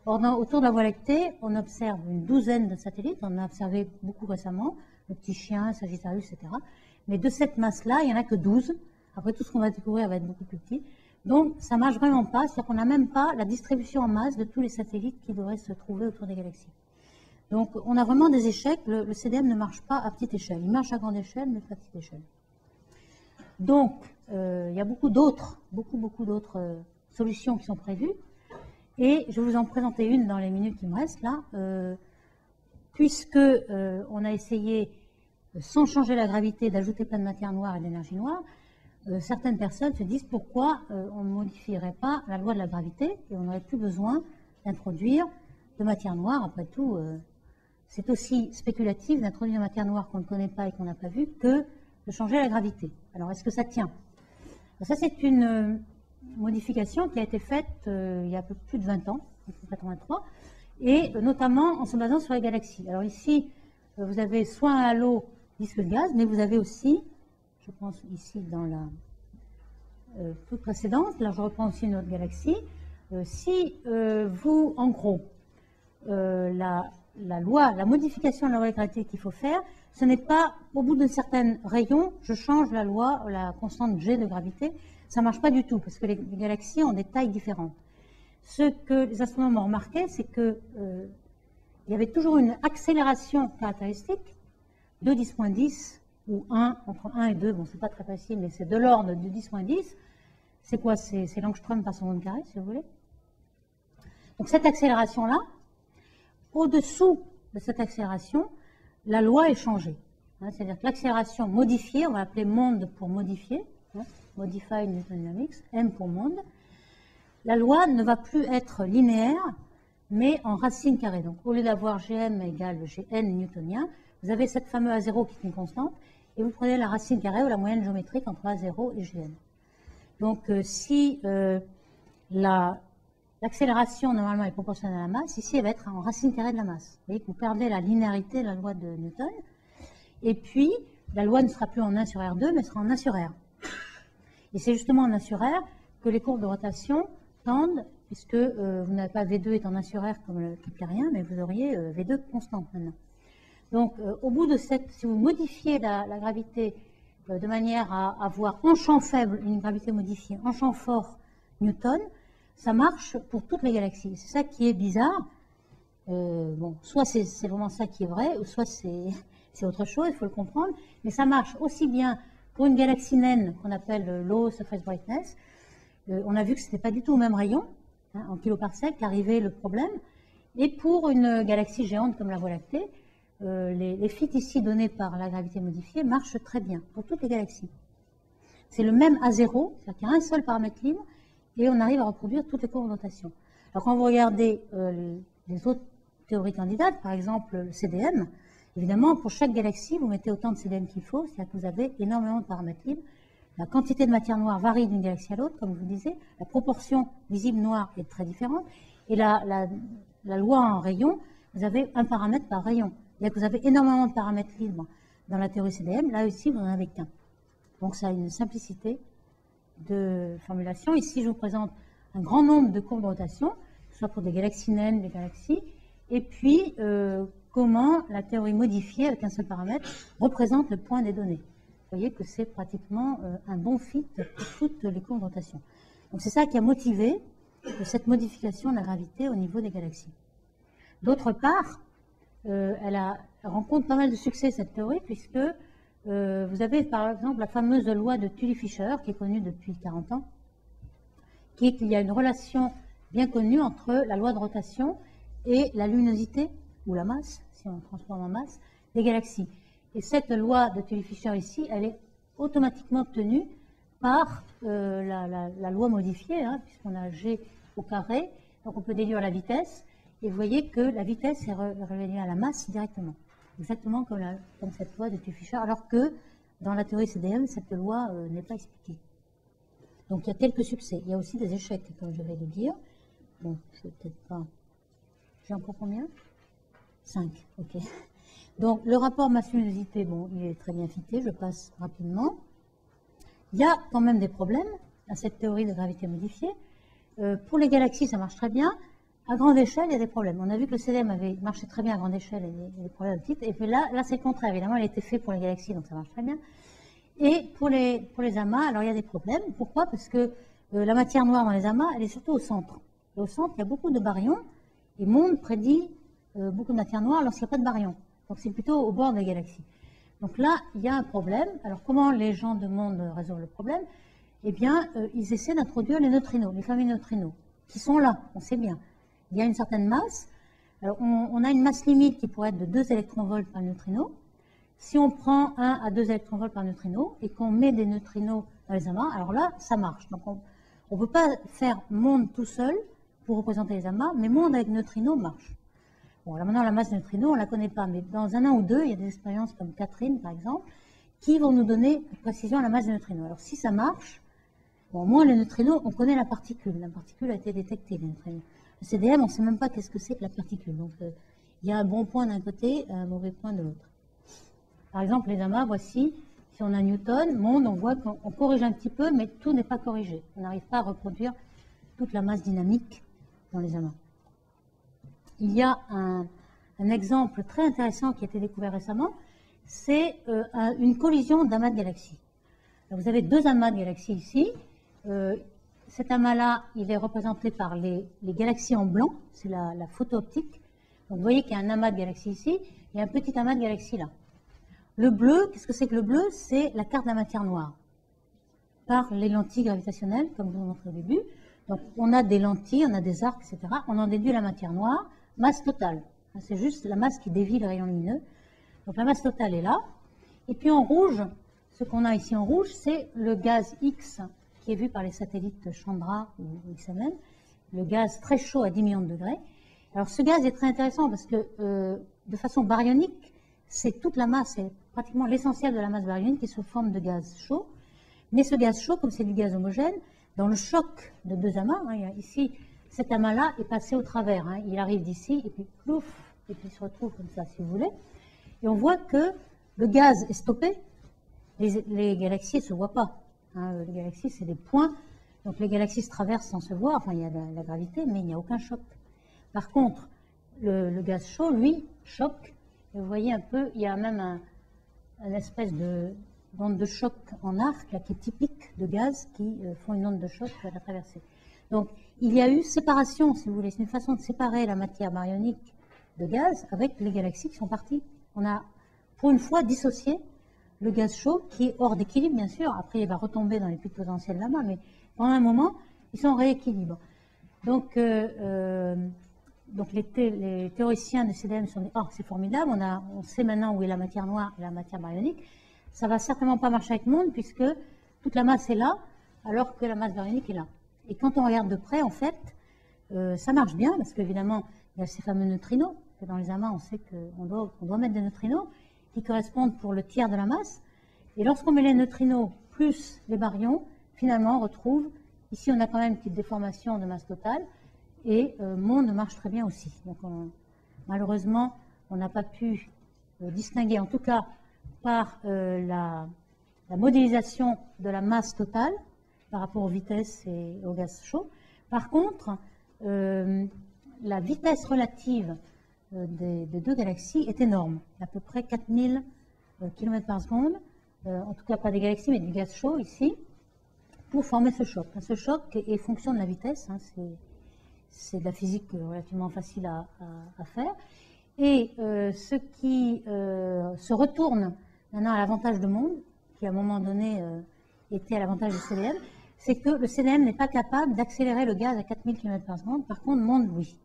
Or, autour de la Voie lactée, on observe une douzaine de satellites. On en a observé beaucoup récemment, le petit chien, Sagittarius, etc. Mais de cette masse-là, il n'y en a que 12. Après, tout ce qu'on va découvrir va être beaucoup plus petit. Donc, ça ne marche vraiment pas. C'est-à-dire qu'on n'a même pas la distribution en masse de tous les satellites qui devraient se trouver autour des galaxies. Donc, on a vraiment des échecs. Le CDM ne marche pas à petite échelle. Il marche à grande échelle, mais pas à petite échelle. Donc, il y a beaucoup d'autres solutions qui sont prévues. Et je vais vous en présenter une dans les minutes qui me restent là, puisque on a essayé, sans changer la gravité, d'ajouter plein de matière noire et d'énergie noire. Certaines personnes se disent pourquoi on ne modifierait pas la loi de la gravité et on n'aurait plus besoin d'introduire de matière noire. Après tout, c'est aussi spéculatif d'introduire de matière noire qu'on ne connaît pas et qu'on n'a pas vue que de changer la gravité. Alors, est-ce que ça tient? Ça, c'est une modification qui a été faite il y a un peu plus de 20 ans, 1983, et notamment en se basant sur les galaxies. Alors ici, vous avez soit un halo disque de gaz, mais vous avez aussi, je pense ici dans la toute précédente, là je reprends aussi une autre galaxie, si vous, en gros, la modification de la loi de gravité qu'il faut faire, ce n'est pas au bout d'un certain rayon, je change la loi, la constante G de gravité, ça ne marche pas du tout, parce que les galaxies ont des tailles différentes. Ce que les astronomes ont remarqué, c'est qu'il y avait toujours une accélération caractéristique de 10-10, ou 1, entre 1 et 2, bon c'est pas très facile, mais c'est de l'ordre de 10-10. C'est quoi? C'est l'angstrom par seconde carré, si vous voulez. Donc cette accélération-là, au-dessous de cette accélération, la loi est changée. Hein, c'est-à-dire que l'accélération modifiée, on va l'appeler monde pour modifier, hein, Modified Newton Dynamics, M pour monde, la loi ne va plus être linéaire, mais en racine carrée. Donc au lieu d'avoir Gm égale Gn newtonien, vous avez cette fameuse A0 qui est une constante, et vous prenez la racine carrée ou la moyenne géométrique entre A0 et Gn. Donc si l'accélération normalement est proportionnelle à la masse, ici elle va être en racine carrée de la masse. Vous voyez que vous perdez la linéarité de la loi de Newton, et puis la loi ne sera plus en 1 sur R2, mais sera en 1 sur R. Et c'est justement en 1 sur R que les courbes de rotation tendent, puisque vous n'avez pas V2 est en 1 sur R comme le keplérien, mais vous auriez V2 constante maintenant. Donc au bout de cette, si vous modifiez la gravité de manière à avoir en champ faible une gravité modifiée, en champ fort Newton, ça marche pour toutes les galaxies. C'est ça qui est bizarre. Bon, soit c'est vraiment ça qui est vrai, ou soit c'est autre chose, il faut le comprendre. Mais ça marche aussi bien pour une galaxie naine qu'on appelle low surface brightness. On a vu que ce n'était pas du tout au même rayon, hein, en kiloparsec, qu'arrivait le problème. Et pour une galaxie géante comme la Voie lactée, les fits ici donnés par la gravité modifiée marchent très bien pour toutes les galaxies. C'est le même A0, c'est-à-dire qu'il y a un seul paramètre libre, et on arrive à reproduire toutes les courbes de rotation. Alors quand vous regardez les autres théories candidates, par exemple le CDM, évidemment pour chaque galaxie, vous mettez autant de CDM qu'il faut, c'est-à-dire que vous avez énormément de paramètres libres. La quantité de matière noire varie d'une galaxie à l'autre, comme je vous disais, la proportion visible noire est très différente, et la loi en rayon, vous avez un paramètre par rayon. C'est-à-dire que vous avez énormément de paramètres libres dans la théorie CDM, là aussi vous n'en avez qu'un. Donc ça a une simplicité de formulation. Ici, je vous présente un grand nombre de courbes de rotation, que ce soit pour des galaxies naines, des galaxies, et puis comment la théorie modifiée avec un seul paramètre représente le point des données. Vous voyez que c'est pratiquement un bon fit pour toutes les courbes de rotation. Donc c'est ça qui a motivé cette modification de la gravité au niveau des galaxies. D'autre part, elle rencontre pas mal de succès cette théorie, puisque vous avez par exemple la fameuse loi de Tully-Fisher, qui est connue depuis 40 ans, qui est qu'il y a une relation bien connue entre la loi de rotation et la luminosité, ou la masse, si on transforme en masse, des galaxies. Et cette loi de Tully-Fisher ici, elle est automatiquement obtenue par la loi modifiée, hein, puisqu'on a G au carré, donc on peut déduire la vitesse, et vous voyez que la vitesse est reliée à la masse directement. Exactement comme cette loi de Tully-Fisher, alors que dans la théorie CDM, cette loi n'est pas expliquée. Donc il y a quelques succès. Il y a aussi des échecs, comme je vais le dire. Bon, je vais peut-être pas... J'ai encore combien? 5, ok. Donc le rapport masse-luminosité, bon, il est très bien fité, je passe rapidement. Il y a quand même des problèmes à cette théorie de gravité modifiée. Pour les galaxies, ça marche très bien. À grande échelle, il y a des problèmes. On a vu que le CDM avait marché très bien à grande échelle et il y a des problèmes de type. Et puis là c'est le contraire. Évidemment, il a été fait pour les galaxies, donc ça marche très bien. Et pour les amas, alors il y a des problèmes. Pourquoi? Parce que la matière noire dans les amas, elle est surtout au centre. Et au centre, il y a beaucoup de baryons. Et monde prédit beaucoup de matière noire lorsqu'il n'y a pas de baryons. Donc c'est plutôt au bord des galaxies. Donc là, il y a un problème. Alors comment les gens de monde résolvent le problème? Eh bien, ils essaient d'introduire les neutrinos, les familles neutrinos, qui sont là, on sait bien. Il y a une certaine masse. Alors, on a une masse limite qui pourrait être de 2 électronvolts par neutrino. Si on prend 1 à 2 électronvolts par neutrino et qu'on met des neutrinos dans les amas, alors là, ça marche. Donc, on ne peut pas faire monde tout seul pour représenter les amas, mais monde avec neutrinos marche. Bon, là maintenant, la masse de neutrinos, on ne la connaît pas, mais dans un an ou deux, il y a des expériences comme Catherine, par exemple, qui vont nous donner avec précision la masse de neutrinos. Alors, si ça marche, Bon, au moins, les neutrinos, on connaît la particule. La particule a été détectée, les neutrinos. Le CDM, on ne sait même pas qu'est-ce que c'est que la particule. Donc, il y a un bon point d'un côté et un mauvais point de l'autre. Par exemple, les amas, voici, si on a Newton, monde, on voit qu'on corrige un petit peu, mais tout n'est pas corrigé. On n'arrive pas à reproduire toute la masse dynamique dans les amas. Il y a un exemple très intéressant qui a été découvert récemment, c'est une collision d'amas de galaxies. Alors, vous avez deux amas de galaxies ici. Cet amas-là, il est représenté par les galaxies en blanc, c'est la photo optique. Donc vous voyez qu'il y a un amas de galaxies ici, et un petit amas de galaxies là. Le bleu, qu'est-ce que c'est que le bleu? C'est la carte de la matière noire, par les lentilles gravitationnelles, comme je vous l'ai montré au début. Donc on a des lentilles, on a des arcs, etc. On en déduit la matière noire, masse totale. C'est juste la masse qui dévie le rayon lumineux. Donc la masse totale est là. Et puis en rouge, ce qu'on a ici en rouge, c'est le gaz X qui est vu par les satellites Chandra ou XMM, le gaz très chaud à 10 millions de degrés. Alors ce gaz est très intéressant parce que de façon baryonique, c'est toute la masse, c'est pratiquement l'essentiel de la masse baryonique qui se forme de gaz chaud. Mais ce gaz chaud, comme c'est du gaz homogène, dans le choc de deux amas, ici, cet amas-là est passé au travers. Il arrive d'ici et puis plouf, et puis il se retrouve comme ça, si vous voulez. Et on voit que le gaz est stoppé. Les galaxies ne se voient pas. Les galaxies, c'est des points. Donc les galaxies se traversent sans se voir. Enfin, il y a la gravité, mais il n'y a aucun choc. Par contre, le gaz chaud, lui, choque. Et vous voyez un peu, il y a même une espèce d'onde de choc en arc, là, qui est typique de gaz, qui font une onde de choc à la traversée. Donc, il y a eu séparation, si vous voulez. C'est une façon de séparer la matière baryonique de gaz avec les galaxies qui sont parties. On a, pour une fois, dissocié le gaz chaud, qui est hors d'équilibre, bien sûr. Après, il va retomber dans les puits potentiels là-bas, mais pendant un moment, ils sont en rééquilibre. Donc les théoriciens de CDM sont dit, oh, c'est formidable, on sait maintenant où est la matière noire et la matière baryonique. Ça va certainement pas marcher avec monde, puisque toute la masse est là, alors que la masse baryonique est là. Et quand on regarde de près, en fait, ça marche bien, parce qu'évidemment, il y a ces fameux neutrinos, que dans les amas, on sait qu'on doit mettre des neutrinos, qui correspondent pour le tiers de la masse. Et lorsqu'on met les neutrinos plus les baryons, finalement, on retrouve, ici on a quand même une petite déformation de masse totale, et monde marche très bien aussi. Donc malheureusement, on n'a pas pu distinguer, en tout cas par la modélisation de la masse totale par rapport aux vitesses et au gaz chaud. Par contre, la vitesse relative des deux galaxies est énorme, à peu près 4000 km par seconde, en tout cas pas des galaxies, mais du gaz chaud ici, pour former ce choc. Ce choc est fonction de la vitesse, c'est de la physique relativement facile à faire. Et ce qui se retourne maintenant à l'avantage de monde, qui à un moment donné était à l'avantage du CDM, c'est que le CDM n'est pas capable d'accélérer le gaz à 4000 km par seconde, par contre monde oui.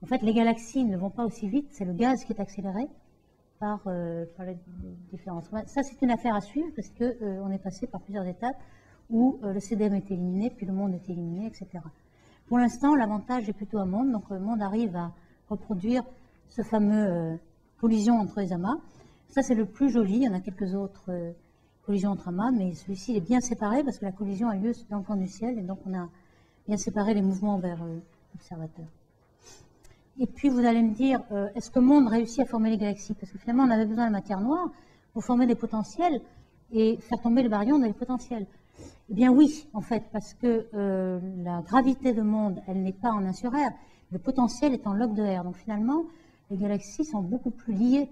En fait, les galaxies ne vont pas aussi vite, c'est le gaz qui est accéléré par les différences. Ça, c'est une affaire à suivre parce qu'on est passé par plusieurs étapes où le CDM est éliminé, puis le monde est éliminé, etc. Pour l'instant, l'avantage est plutôt à monde, donc le monde arrive à reproduire ce fameux collision entre les amas. Ça, c'est le plus joli, il y en a quelques autres collisions entre amas, mais celui-ci est bien séparé parce que la collision a lieu dans le camp du ciel, et donc on a bien séparé les mouvements vers l'observateur. Et puis vous allez me dire, est-ce que monde réussit à former les galaxies? Parce que finalement, on avait besoin de matière noire pour former des potentiels et faire tomber les baryons dans les potentiels. Eh bien oui, en fait, parce que la gravité de monde, elle n'est pas en 1 sur R, le potentiel est en log de R. Donc finalement, les galaxies sont beaucoup plus liées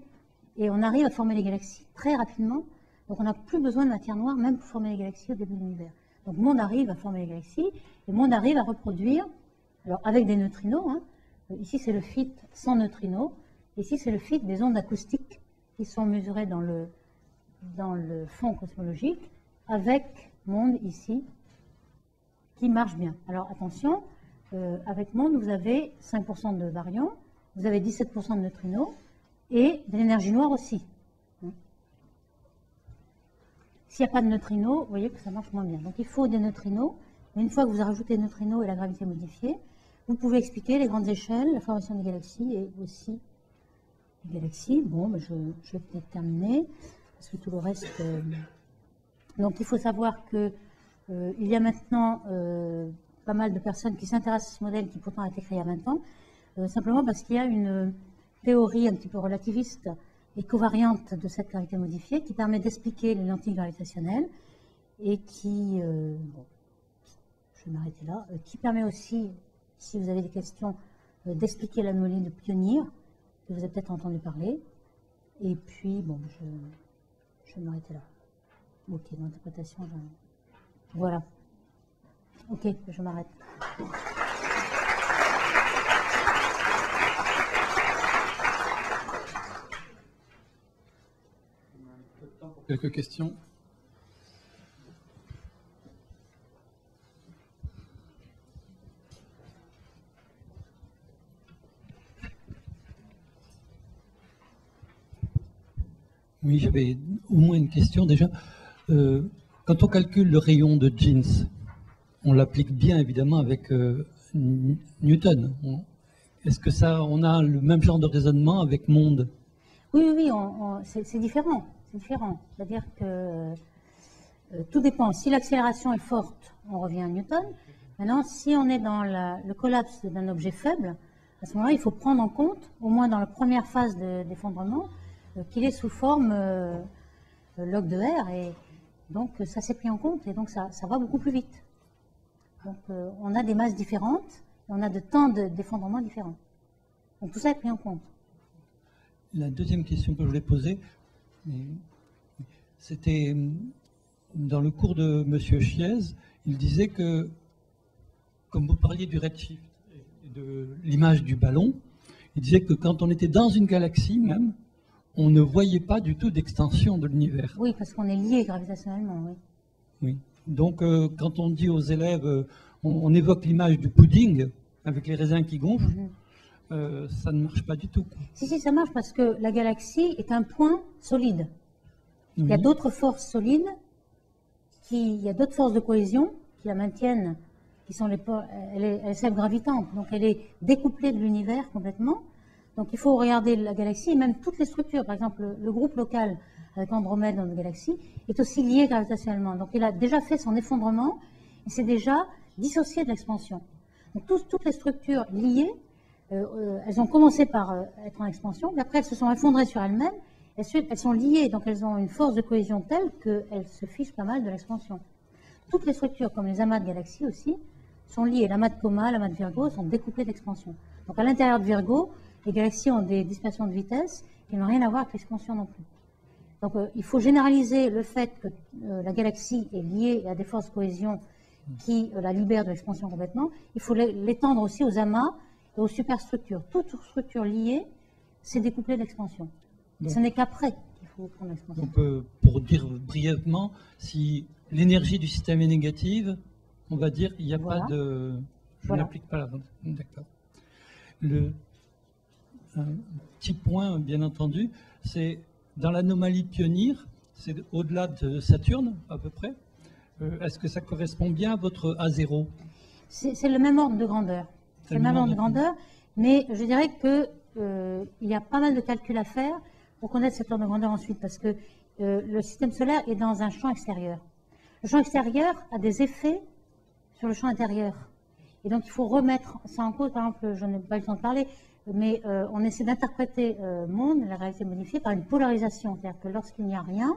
et on arrive à former les galaxies très rapidement. Donc on n'a plus besoin de matière noire, même pour former les galaxies au début de l'univers. Donc monde arrive à former les galaxies et monde arrive à reproduire, alors avec des neutrinos, ici c'est le fit sans neutrinos, ici c'est le fit des ondes acoustiques qui sont mesurées dans le fond cosmologique, avec monde ici qui marche bien. Alors attention, avec monde vous avez 5% de baryons, vous avez 17% de neutrinos et de l'énergie noire aussi. S'il n'y a pas de neutrinos, vous voyez que ça marche moins bien. Donc il faut des neutrinos, mais une fois que vous rajoutez des neutrinos et la gravité modifiée, vous pouvez expliquer les grandes échelles, la formation des galaxies et aussi les galaxies. Bon, ben je vais peut-être terminer, parce que tout le reste... Donc il faut savoir que Il y a maintenant pas mal de personnes qui s'intéressent à ce modèle qui pourtant a été créé il y a 20 ans, simplement parce qu'il y a une théorie un petit peu relativiste et covariante de cette gravité modifiée qui permet d'expliquer les lentilles gravitationnelles et qui, bon, je vais m'arrêter là, qui permet aussi, si vous avez des questions, d'expliquer l'anomalie de Pionnier, que vous avez peut-être entendu parler. Et puis, bon, je vais m'arrêter là. Ok, l'interprétation, voilà. Ok, je m'arrête. Quelques questions. Oui, j'avais au moins une question déjà. Quand on calcule le rayon de Jeans, on l'applique bien évidemment avec Newton. Est-ce que ça, on a le même genre de raisonnement avec monde? Oui, c'est différent. C'est différent. C'est-à-dire que tout dépend. Si l'accélération est forte, on revient à Newton. Maintenant, si on est dans le collapse d'un objet faible, à ce moment-là, il faut prendre en compte, au moins dans la première phase d'effondrement, qu'il est sous forme log de R. Et donc, ça s'est pris en compte et donc ça va beaucoup plus vite. Donc, on a des masses différentes et on a de temps d'effondrement différents. Donc, tout ça est pris en compte. La deuxième question que je voulais poser, c'était dans le cours de M. Chiez, il disait que, comme vous parliez du redshift et de l'image du ballon, il disait que quand on était dans une galaxie même, on ne voyait pas du tout d'extension de l'univers. Oui, parce qu'on est lié gravitationnellement, oui. Oui. Donc, quand on dit aux élèves, on évoque l'image du pudding avec les raisins qui gonflent, ça ne marche pas du tout. Si, ça marche parce que la galaxie est un point solide. Il y a d'autres forces solides, il y a d'autres forces de cohésion qui la maintiennent, qui sont elle est self-gravitante, donc elle est découplée de l'univers complètement. Donc il faut regarder la galaxie et même toutes les structures. Par exemple, le groupe local avec Andromède dans notre galaxie est aussi lié gravitationnellement. Donc il a déjà fait son effondrement et s'est déjà dissocié de l'expansion. Donc toutes les structures liées, elles ont commencé par être en expansion, puis après elles se sont effondrées sur elles-mêmes. Elles sont liées, donc elles ont une force de cohésion telle qu'elles se fichent pas mal de l'expansion. Toutes les structures, comme les amas de galaxies aussi, sont liées. L'amas de Coma, l'amas de Virgo sont découplés d'expansion. Donc à l'intérieur de Virgo, les galaxies ont des dispersions de vitesse qui n'ont rien à voir avec l'expansion non plus. Donc il faut généraliser le fait que la galaxie est liée à des forces de cohésion qui la libèrent de l'expansion complètement. Il faut l'étendre aussi aux amas et aux superstructures. Toute structure liée, c'est découplé de l'expansion. Ce n'est qu'après qu'il faut prendre l'expansion. Donc, pour dire brièvement, si l'énergie du système est négative, on va dire qu'il n'y a pas de... Je n'applique pas la... D'accord. Un petit point, bien entendu, c'est dans l'anomalie Pionnier, c'est au-delà de Saturne, à peu près. Est-ce que ça correspond bien à votre A0? C'est le même ordre de grandeur. C'est le même ordre de grandeur, mais je dirais qu'il y a pas mal de calculs à faire pour connaître cet ordre de grandeur ensuite, parce que le système solaire est dans un champ extérieur. Le champ extérieur a des effets sur le champ intérieur. Et donc, il faut remettre ça en cause. Par exemple, je n'ai pas eu le temps de parler, mais on essaie d'interpréter monde, la gravité modifiée, par une polarisation. C'est-à-dire que lorsqu'il n'y a rien,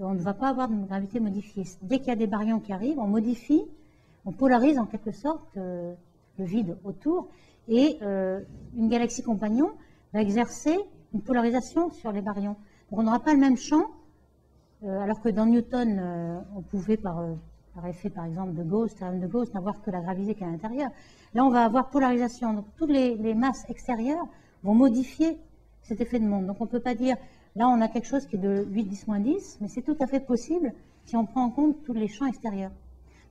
on ne va pas avoir de gravité modifiée. Dès qu'il y a des baryons qui arrivent, on modifie, on polarise en quelque sorte le vide autour. Et une galaxie compagnon va exercer une polarisation sur les baryons. Donc on n'aura pas le même champ, alors que dans Newton, on pouvait par effet, par exemple, de Gauss, théorème de Gauss, n'avoir que la gravité qui est à l'intérieur. Là, on va avoir polarisation. Donc toutes les masses extérieures vont modifier cet effet de monde. Donc on ne peut pas dire, là, on a quelque chose qui est de 8, 10, moins 10, mais c'est tout à fait possible si on prend en compte tous les champs extérieurs.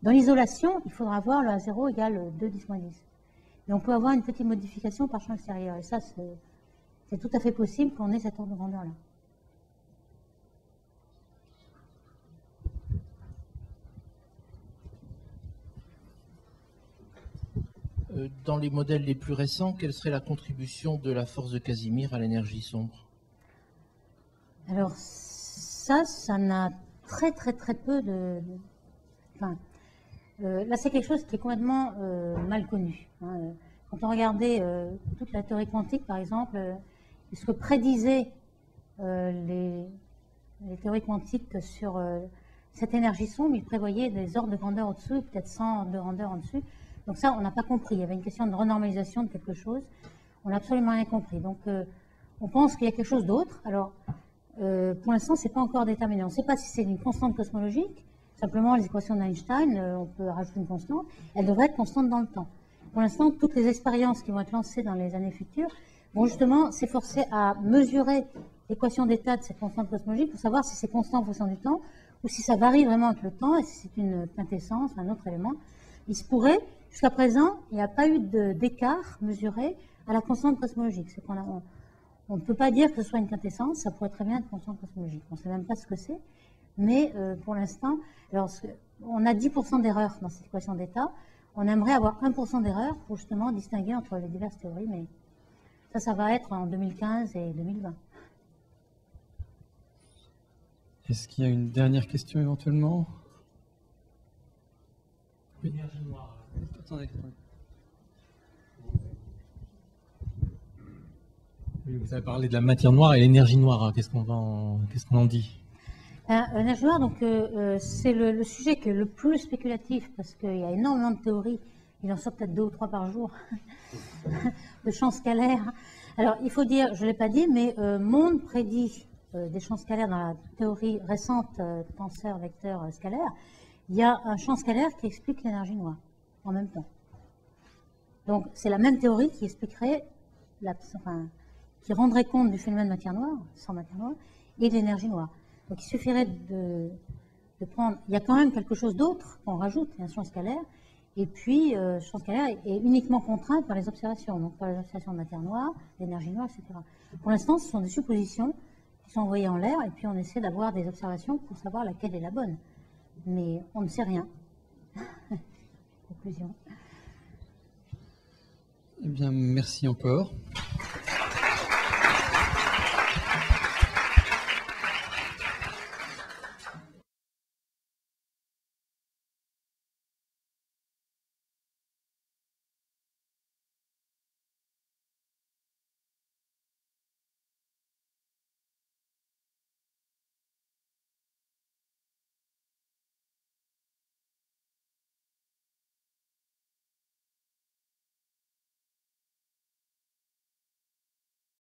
Dans l'isolation, il faudra avoir le A0 égale 2, 10, moins 10. Et on peut avoir une petite modification par champ extérieur. Et ça, c'est tout à fait possible qu'on ait cet ordre de grandeur-là. Dans les modèles les plus récents, quelle serait la contribution de la force de Casimir à l'énergie sombre? Alors ça n'a très peu de... Enfin, Là, c'est quelque chose qui est complètement mal connu. Hein. Quand on regardait toute la théorie quantique, par exemple, ce que prédisaient les théories quantiques sur cette énergie sombre, ils prévoyaient des ordres de grandeur au-dessous, peut-être 100 ordres de grandeur en dessus. Donc ça, on n'a pas compris. Il y avait une question de renormalisation de quelque chose. On n'a absolument rien compris. Donc, on pense qu'il y a quelque chose d'autre. Alors, pour l'instant, ce n'est pas encore déterminé. On ne sait pas si c'est une constante cosmologique. Simplement, les équations d'Einstein, on peut rajouter une constante. Elle devrait être constante dans le temps. Pour l'instant, toutes les expériences qui vont être lancées dans les années futures vont justement s'efforcer à mesurer l'équation d'état de cette constante cosmologique pour savoir si c'est constant en fonction du temps ou si ça varie vraiment avec le temps et si c'est une quintessence, un autre élément. Il se pourrait, jusqu'à présent, il n'y a pas eu d'écart mesuré à la constante cosmologique. C'est on ne peut pas dire que ce soit une quintessence, ça pourrait très bien être constante cosmologique. On ne sait même pas ce que c'est, mais pour l'instant, on a 10% d'erreurs dans cette équation d'état. On aimerait avoir 1% d'erreurs pour justement distinguer entre les diverses théories, mais ça va être en 2015 et 2020. Est-ce qu'il y a une dernière question éventuellement? Oui. Attendez. Oui, vous avez parlé de la matière noire et l'énergie noire. Qu'est-ce qu'on en dit? L'énergie noire, donc, c'est le sujet qui est le plus spéculatif parce qu'il y a énormément de théories. Il en sort peut-être 2 ou 3 par jour de champs scalaires. Alors, il faut dire, je ne l'ai pas dit, mais Monde prédit des champs scalaires dans la théorie récente tenseur-vecteur scalaire. Il y a un champ scalaire qui explique l'énergie noire en même temps. Donc, c'est la même théorie qui expliquerait, qui rendrait compte du phénomène matière noire, sans matière noire, et de l'énergie noire. Donc, il suffirait de prendre... Il y a quand même quelque chose d'autre qu'on rajoute, un champ scalaire, et puis ce champ scalaire est uniquement contraint par les observations, donc par les observations de matière noire, d'énergie noire, etc. Pour l'instant, ce sont des suppositions qui sont envoyées en l'air, et puis on essaie d'avoir des observations pour savoir laquelle est la bonne. Mais on ne sait rien. Conclusion. Eh bien, merci encore.